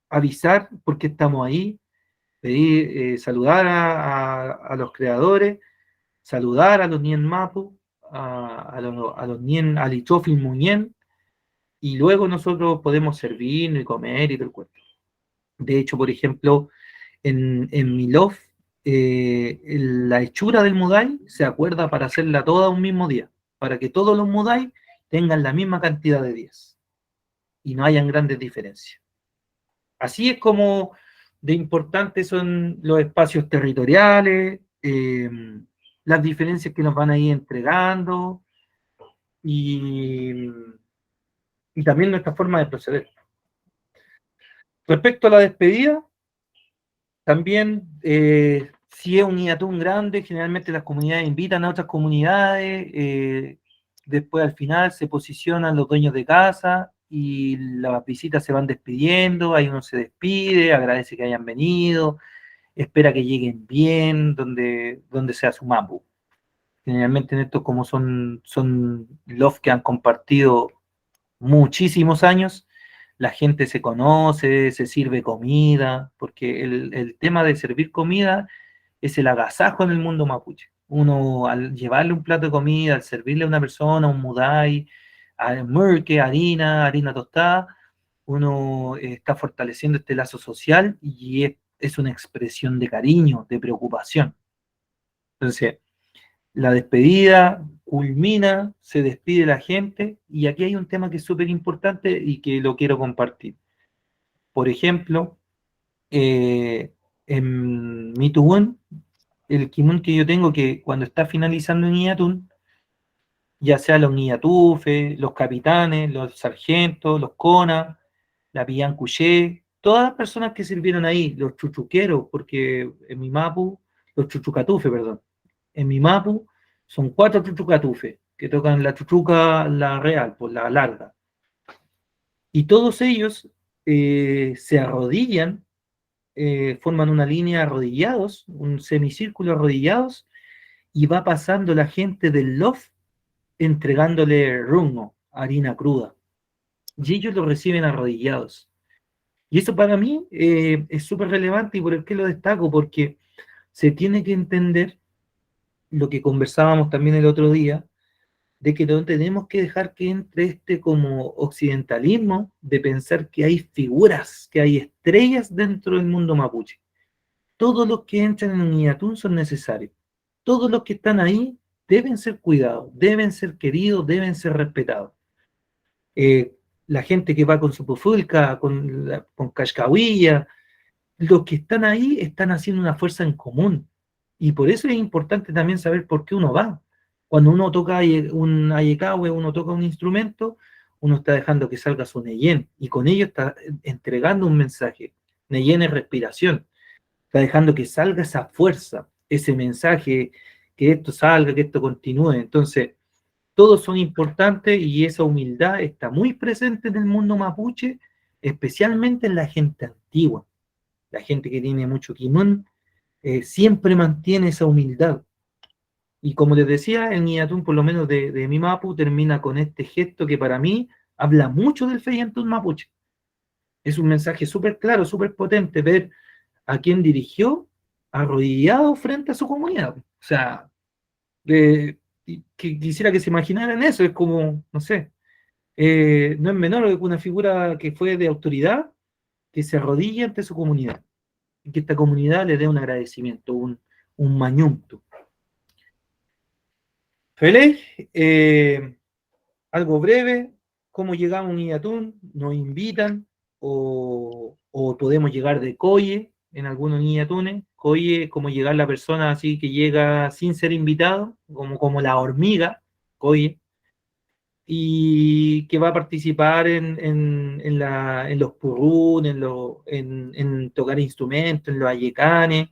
avisar por qué estamos ahí, pedir, saludar a los creadores, saludar a los Nien Mapu, a los Nien Alichofin Muñen, y luego nosotros podemos servir y comer y todo el cuento. De hecho, por ejemplo, en Milov, la hechura del mudai se acuerda para hacerla toda un mismo día, para que todos los mudai tengan la misma cantidad de días y no hayan grandes diferencias. Así es como de importantes son los espacios territoriales, las diferencias que nos van a ir entregando y también nuestra forma de proceder. Respecto a la despedida, también, si es un Niyatún grande, generalmente las comunidades invitan a otras comunidades, después al final se posicionan los dueños de casa y las visitas se van despidiendo, ahí uno se despide, agradece que hayan venido, espera que lleguen bien, donde sea su mapu. Generalmente en estos, como son loft que han compartido muchísimos años, la gente se conoce, se sirve comida, porque el tema de servir comida es el agasajo en el mundo mapuche. Uno, al llevarle un plato de comida, al servirle a una persona, un mudai, murque, harina tostada, uno está fortaleciendo este lazo social y es una expresión de cariño, de preocupación. Entonces, la despedida culmina, se despide la gente, y aquí hay un tema que es súper importante y que lo quiero compartir. Por ejemplo, en mi Tubún, el kimun que yo tengo, que cuando está finalizando el Niyatún, ya sea los Niyatufe, los capitanes, los sargentos, los Kona, la Pillan Cuché, todas las personas que sirvieron ahí, los chuchuqueros, porque en mi mapu, los chuchucatufe, perdón, en mi mapu son 4 chuchucatufe que tocan la chuchuca, la real, pues la larga. Y todos ellos se arrodillan, forman una línea arrodillados, un semicírculo arrodillados, y va pasando la gente del loft entregándole rungo, harina cruda. Y ellos lo reciben arrodillados. Y eso para mí es súper relevante. ¿Y por qué lo destaco? Porque se tiene que entender lo que conversábamos también el otro día, de que no tenemos que dejar que entre este como occidentalismo de pensar que hay figuras, que hay estrellas dentro del mundo mapuche. Todos los que entran en un Niyatún son necesarios. Todos los que están ahí deben ser cuidados, deben ser queridos, deben ser respetados. La gente que va con su pufulca, con cascahuilla, los que están ahí están haciendo una fuerza en común. Y por eso es importante también saber por qué uno va. Cuando uno toca un ayekahue, uno toca un instrumento, uno está dejando que salga su neyen, y con ello está entregando un mensaje. Neyen es respiración. Está dejando que salga esa fuerza, ese mensaje, que esto salga, que esto continúe. Entonces, todos son importantes y esa humildad está muy presente en el mundo mapuche, especialmente en la gente antigua, la gente que tiene mucho quimón, siempre mantiene esa humildad. Y como les decía, el Ñiyatún, por lo menos de mi Mapu, termina con este gesto que para mí habla mucho del Feyentún mapuche. Es un mensaje súper claro, súper potente, ver a quien dirigió arrodillado frente a su comunidad. O sea, que quisiera que se imaginaran eso, es como, no sé, no es menor que una figura que fue de autoridad que se arrodilla ante su comunidad y que esta comunidad le dé un agradecimiento, un mañumtu. Feliz, algo breve, ¿cómo llegamos a Ñiyatún? ¿Nos invitan? ¿O podemos llegar de Coye en algunos Ñiyatunes? Coye, como llegar la persona así que llega sin ser invitado, como la hormiga, Coye, y que va a participar en los purrún, en tocar instrumentos, en los ayecanes.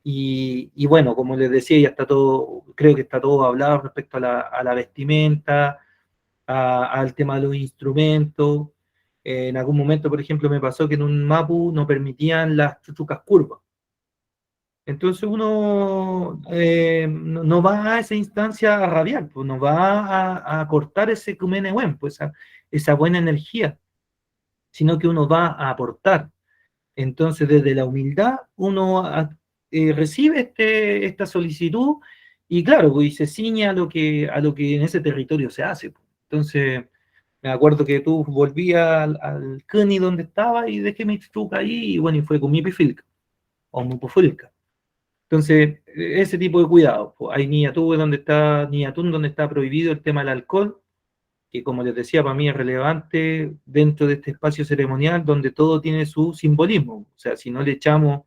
Y bueno, como les decía, ya está todo, creo que está todo hablado respecto a la vestimenta, al tema de los instrumentos. En algún momento, por ejemplo, me pasó que en un mapu no permitían las chuchucas curvas. Entonces uno no va a esa instancia a rabiar, pues no va a cortar ese kumenehuen, pues esa buena energía, sino que uno va a aportar. Entonces, desde la humildad, uno recibe esta solicitud y claro, pues, y se ciñe a lo que en ese territorio se hace. Pues. Entonces, me acuerdo que tú volvías al Cuni donde estaba y dejé mi chuca ahí y bueno, y fue con mi pifilca o mi pufilca. Entonces, ese tipo de cuidado. Pues, hay Ñiyatún donde está prohibido el tema del alcohol, que como les decía, para mí es relevante dentro de este espacio ceremonial donde todo tiene su simbolismo. O sea, si no le echamos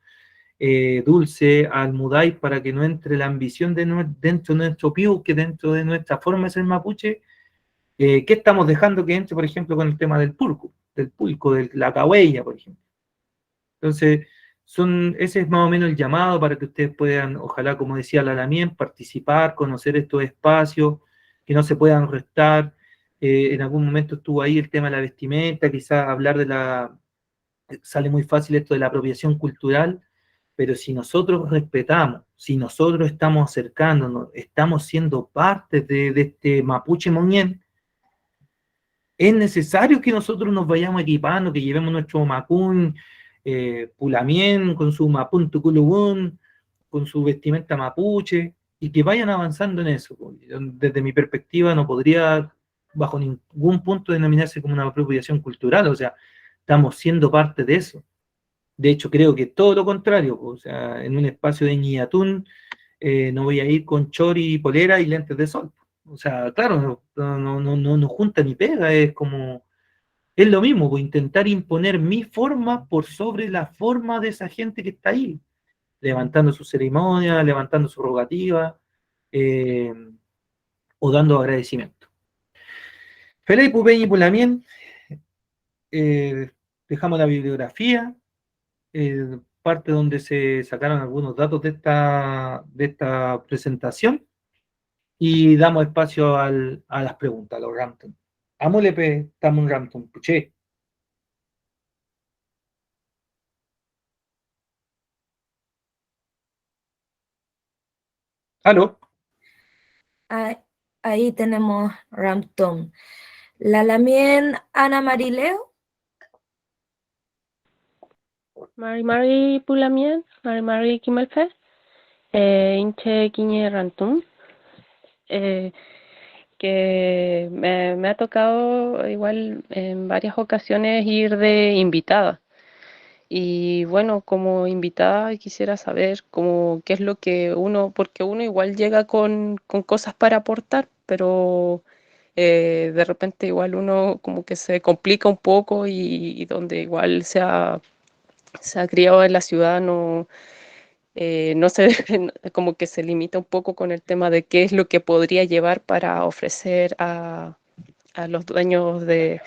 dulce al mudai para que no entre la ambición dentro de nuestro piu, que dentro de nuestra forma de ser mapuche, ¿qué estamos dejando que entre, por ejemplo, con el tema del pulco, de la cahuella, por ejemplo? Entonces, ese es más o menos el llamado para que ustedes puedan, ojalá, como decía la Lamien, participar, conocer estos espacios, que no se puedan restar. En algún momento estuvo ahí el tema de la vestimenta, quizás hablar sale muy fácil esto de la apropiación cultural, pero si nosotros respetamos, si nosotros estamos acercándonos, estamos siendo parte de este mapuche moñén, es necesario que nosotros nos vayamos equipando, que llevemos nuestro macún, pulamien, con su mapún tuculubún, con su vestimenta mapuche, y que vayan avanzando en eso. Desde mi perspectiva no podría bajo ningún punto denominarse como una apropiación cultural, o sea, estamos siendo parte de eso. De hecho, creo que todo lo contrario, o sea, en un espacio de Ñiyatún no voy a ir con chori, polera y lentes de sol. O sea, claro, no junta ni pega, es como, es lo mismo, pues, intentar imponer mi forma por sobre la forma de esa gente que está ahí, levantando su ceremonia, levantando su rogativa, o dando agradecimiento. Feley Pupeñi Pulamien, dejamos la bibliografía, parte donde se sacaron algunos datos de esta presentación, y damos espacio a las preguntas, a los Rampton. Amulepe, estamos en Rampton, puché. ¿Aló? Ahí tenemos Rampton. La Lamien Ana Marileo. Mari Pulamien, Mari Kimalfe, Inche Quiñe Rantum, que me ha tocado igual en varias ocasiones ir de invitada. Y bueno, como invitada quisiera saber qué es lo que porque uno igual llega con cosas para aportar, pero de repente igual uno como que se complica un poco y donde igual se ha criado en la ciudad, no se como que se limita un poco con el tema de qué es lo que podría llevar para ofrecer a los dueños en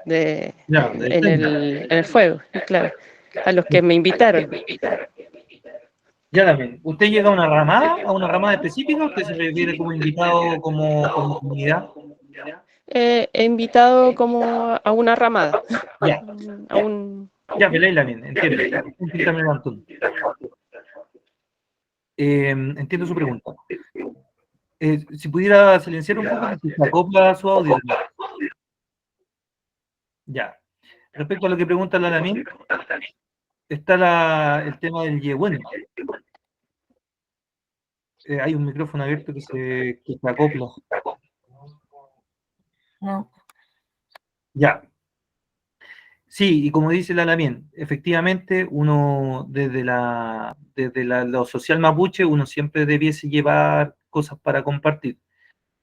el fuego, claro, a los que me invitaron. Ya también. ¿Usted llega a una ramada específica o usted se refiere como invitado como comunidad? he invitado como a una ramada, Ya, a un... ya, Beleila, bien, entiendo. Entiendo, Antón. Entiendo su pregunta. Si pudiera silenciar un poco, si se acopla su audio. Ya. Respecto a lo que pregunta la Lamin, está el tema del Yehuen. Hay un micrófono abierto que se acopla. No. Ya. Sí, y como dice la Lamin, efectivamente, uno desde lo social mapuche, uno siempre debiese llevar cosas para compartir.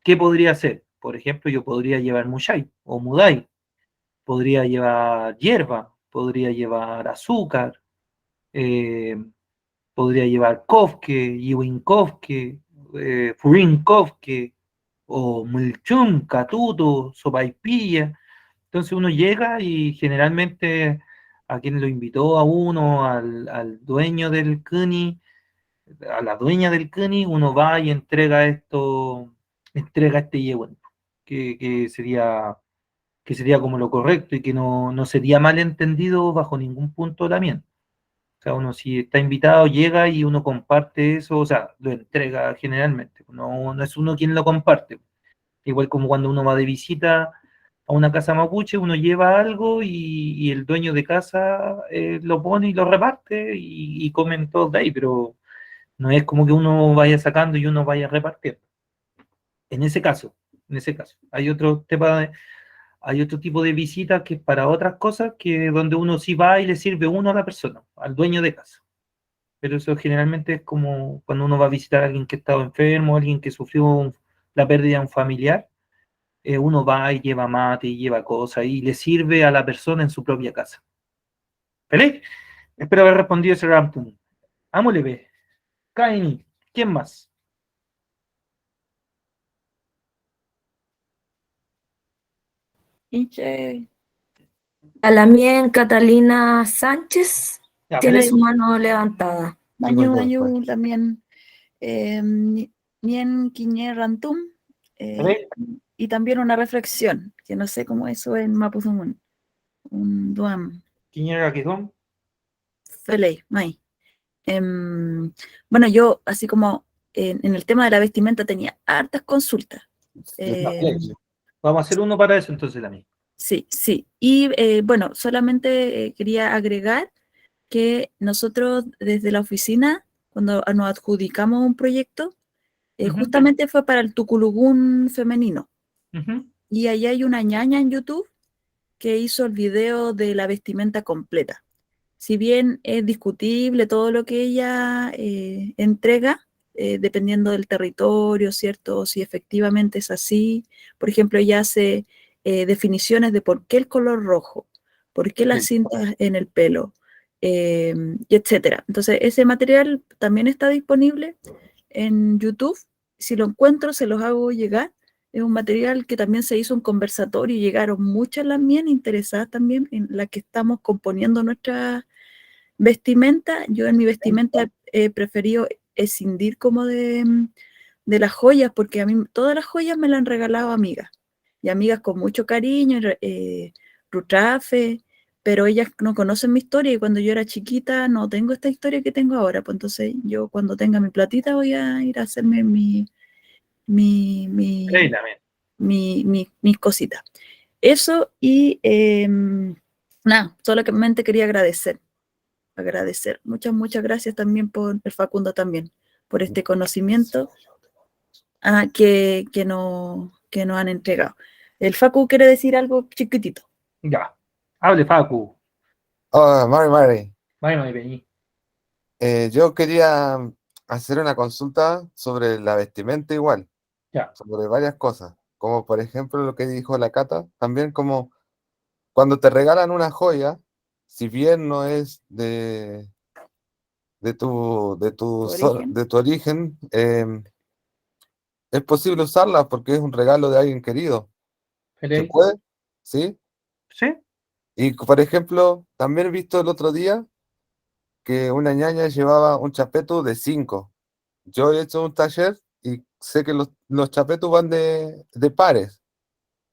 ¿Qué podría hacer? Por ejemplo, yo podría llevar mushay o mudai, podría llevar hierba, podría llevar azúcar, eh, podría llevar kofke, iwinkofke, furinkofke, o mulchum, catuto, sopaipilla. Entonces uno llega y generalmente a quien lo invitó a uno, al dueño del CUNY, a la dueña del CUNY, uno va y entrega este yehuen, que sería como lo correcto y que no sería mal entendido bajo ningún punto de la miel. O sea, uno si está invitado, llega y uno comparte eso, o sea, lo entrega generalmente. No es uno quien lo comparte. Igual como cuando uno va de visita a una casa mapuche, uno lleva algo y el dueño de casa lo pone y lo reparte y comen todos de ahí, pero no es como que uno vaya sacando y uno vaya repartiendo. En ese caso. Hay otro tipo de visitas que es para otras cosas, que donde uno sí va y le sirve uno a la persona, al dueño de casa. Pero eso generalmente es como cuando uno va a visitar a alguien que ha estado enfermo, alguien que sufrió la pérdida de un familiar, uno va y lleva mate y lleva cosas y le sirve a la persona en su propia casa. ¿Vale? Espero haber respondido ese Rampton. Amoleve. Kaini. ¿Quién más? Inche, Alamien Catalina Sánchez Ya, tiene Belén. su mano levantada. Mañu, pues. Mañu también. Nien Quiñé Rantum. Belén. Y también una reflexión, que no sé cómo eso en Mapuzungún. Un duam. Quiñera Quijón. Feley, May. Bueno, yo, así como en el tema de la vestimenta, tenía hartas consultas. Vamos a hacer uno para eso entonces también. Sí, sí. Y bueno, solamente quería agregar que nosotros desde la oficina, cuando nos adjudicamos un proyecto, justamente fue para el Tuculugún femenino. Y ahí hay una ñaña en YouTube que hizo el video de la vestimenta completa. Si bien es discutible todo lo que ella entrega, dependiendo del territorio, ¿cierto? Si efectivamente es así. Por ejemplo, ella hace definiciones de por qué el color rojo, por qué las cintas en el pelo, y etcétera. Entonces, ese material también está disponible en YouTube. Si lo encuentro, se los hago llegar. Es un material que también se hizo un conversatorio y llegaron muchas las mías interesadas también en la que estamos componiendo nuestra vestimenta. Yo en mi vestimenta he preferido escindir como de las joyas, porque a mí todas las joyas me las han regalado amigas, y amigas con mucho cariño, Rutrafe, pero ellas no conocen mi historia y cuando yo era chiquita no tengo esta historia que tengo ahora, pues entonces yo cuando tenga mi platita voy a ir a hacerme mis cositas. Eso y nada, solamente quería agradecer. Muchas gracias también por el Facundo también, por este conocimiento que nos han entregado. El Facu quiere decir algo chiquitito. Ya. Hable, Facu. Mari. Mari, vení. Yo quería hacer una consulta sobre la vestimenta igual, Ya. sobre varias cosas, como por ejemplo lo que dijo la Cata, también como cuando te regalan una joya, si bien no es de tu origen, es posible usarla porque es un regalo de alguien querido. ¿Se puede? ¿Sí? Sí. Y por ejemplo, también he visto el otro día que una ñaña llevaba un chapetu de 5. Yo he hecho un taller y sé que los chapetus van de pares.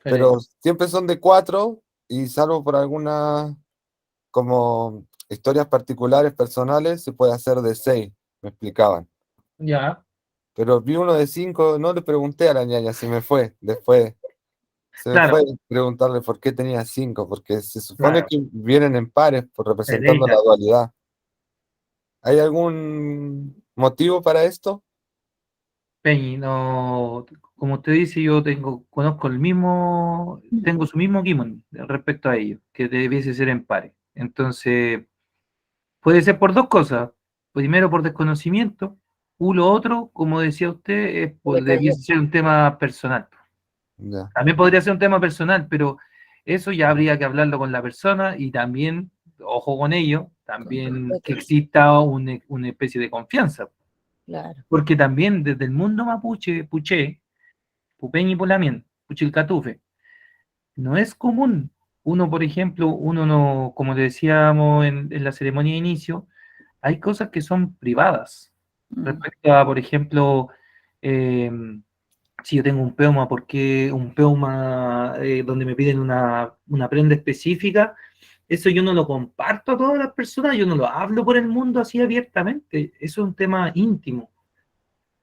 pero siempre son de 4 y salvo por algunas como historias particulares, personales, se puede hacer de 6, me explicaban. Ya, Pero vi uno de 5, no le pregunté a la ñaña, se me fue, después se me claro, fue preguntarle por qué tenía 5, porque se supone claro. que vienen en pares, por representando la Pereira. dualidad. ¿Hay algún motivo para esto? Peñi, no, como usted dice, yo conozco tengo su mismo Gimon respecto a ello, que debiese ser en pares. Entonces, puede ser por dos cosas. Primero, por desconocimiento, o lo otro, como decía usted, debiese ser un tema personal. Ya. También podría ser un tema personal, pero eso ya habría que hablarlo con la persona y también, ojo con ello, también que exista una especie de confianza. Claro. Porque también desde el mundo mapuche, puché, pupeñi pulamien, puchilcatufe, no es común. Uno, por ejemplo, uno no, como le decíamos en la ceremonia de inicio, hay cosas que son privadas. Respecto a, por ejemplo, eh, si yo tengo un peuma, porque un peuma donde me piden una prenda específica, eso yo no lo comparto a todas las personas, yo no lo hablo por el mundo así abiertamente. Eso es un tema íntimo,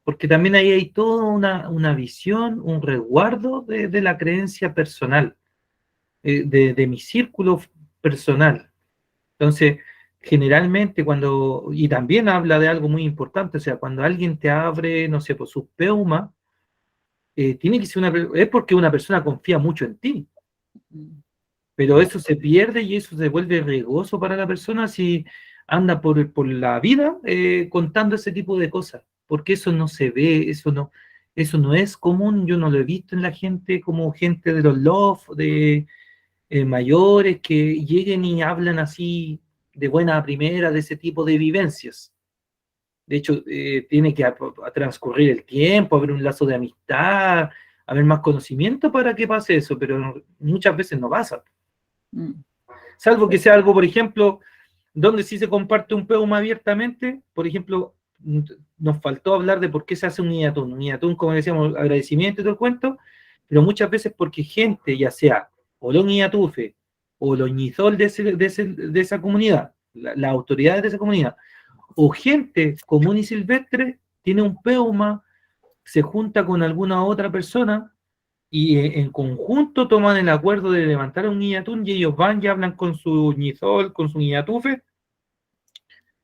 porque también ahí hay toda una visión, un resguardo de la creencia personal, de mi círculo personal. Entonces, generalmente y también habla de algo muy importante, o sea, cuando alguien te abre, no sé, por sus peumas, tiene que ser es porque una persona confía mucho en ti, pero eso se pierde y eso se vuelve riesgoso para la persona si anda por la vida contando ese tipo de cosas, porque eso no se ve, eso no es común, yo no lo he visto en la gente como gente de los loft, de mayores que lleguen y hablan así de buena primera de ese tipo de vivencias. De hecho, tiene que a transcurrir el tiempo, haber un lazo de amistad, haber más conocimiento para que pase eso, pero muchas veces no pasa. Salvo que sea algo, por ejemplo, donde sí se comparte un peuma abiertamente, por ejemplo, nos faltó hablar de por qué se hace un niatún. Un niatún, como decíamos, agradecimiento y todo el cuento, pero muchas veces porque gente, ya sea o los niatufe o los ñizol de esa comunidad, las autoridades de esa comunidad, o gente común y silvestre, tiene un peuma, se junta con alguna otra persona y en conjunto toman el acuerdo de levantar un guillatún y ellos van y hablan con su ñizol, con su guillatufe,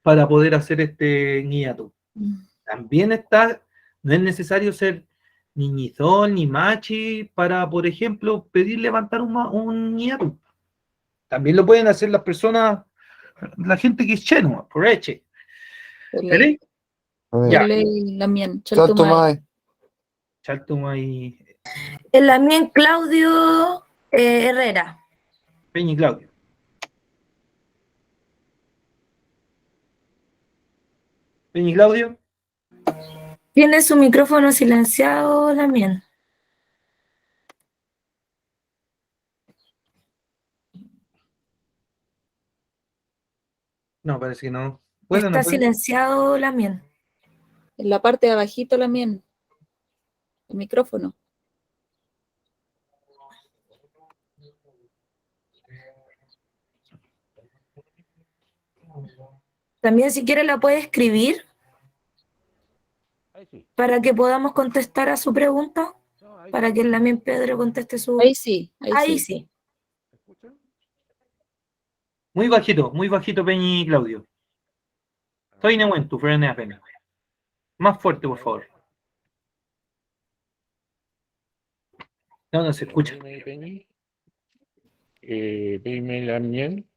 para poder hacer este guillatún. También no es necesario ser ni ñizol ni machi para, por ejemplo, pedir levantar un guillatún. También lo pueden hacer las personas, la gente que es cheno, por eche. ¿Queréis? Ya. Chaltumay. Chaltumay. El también Claudio Herrera. Peña y Claudio. Peña y Claudio. Tiene su micrófono silenciado también. No, parece que no. Bueno, Está no puede. silenciado también. En la parte de abajito también. El micrófono. También si quiere la puede escribir para que podamos contestar a su pregunta, para que también Pedro conteste su... Ahí sí, Ahí sí. Muy bajito Peña y Claudio. Estoy en tu frena Peña. Más fuerte, por favor. No se escucha. Dime la miel.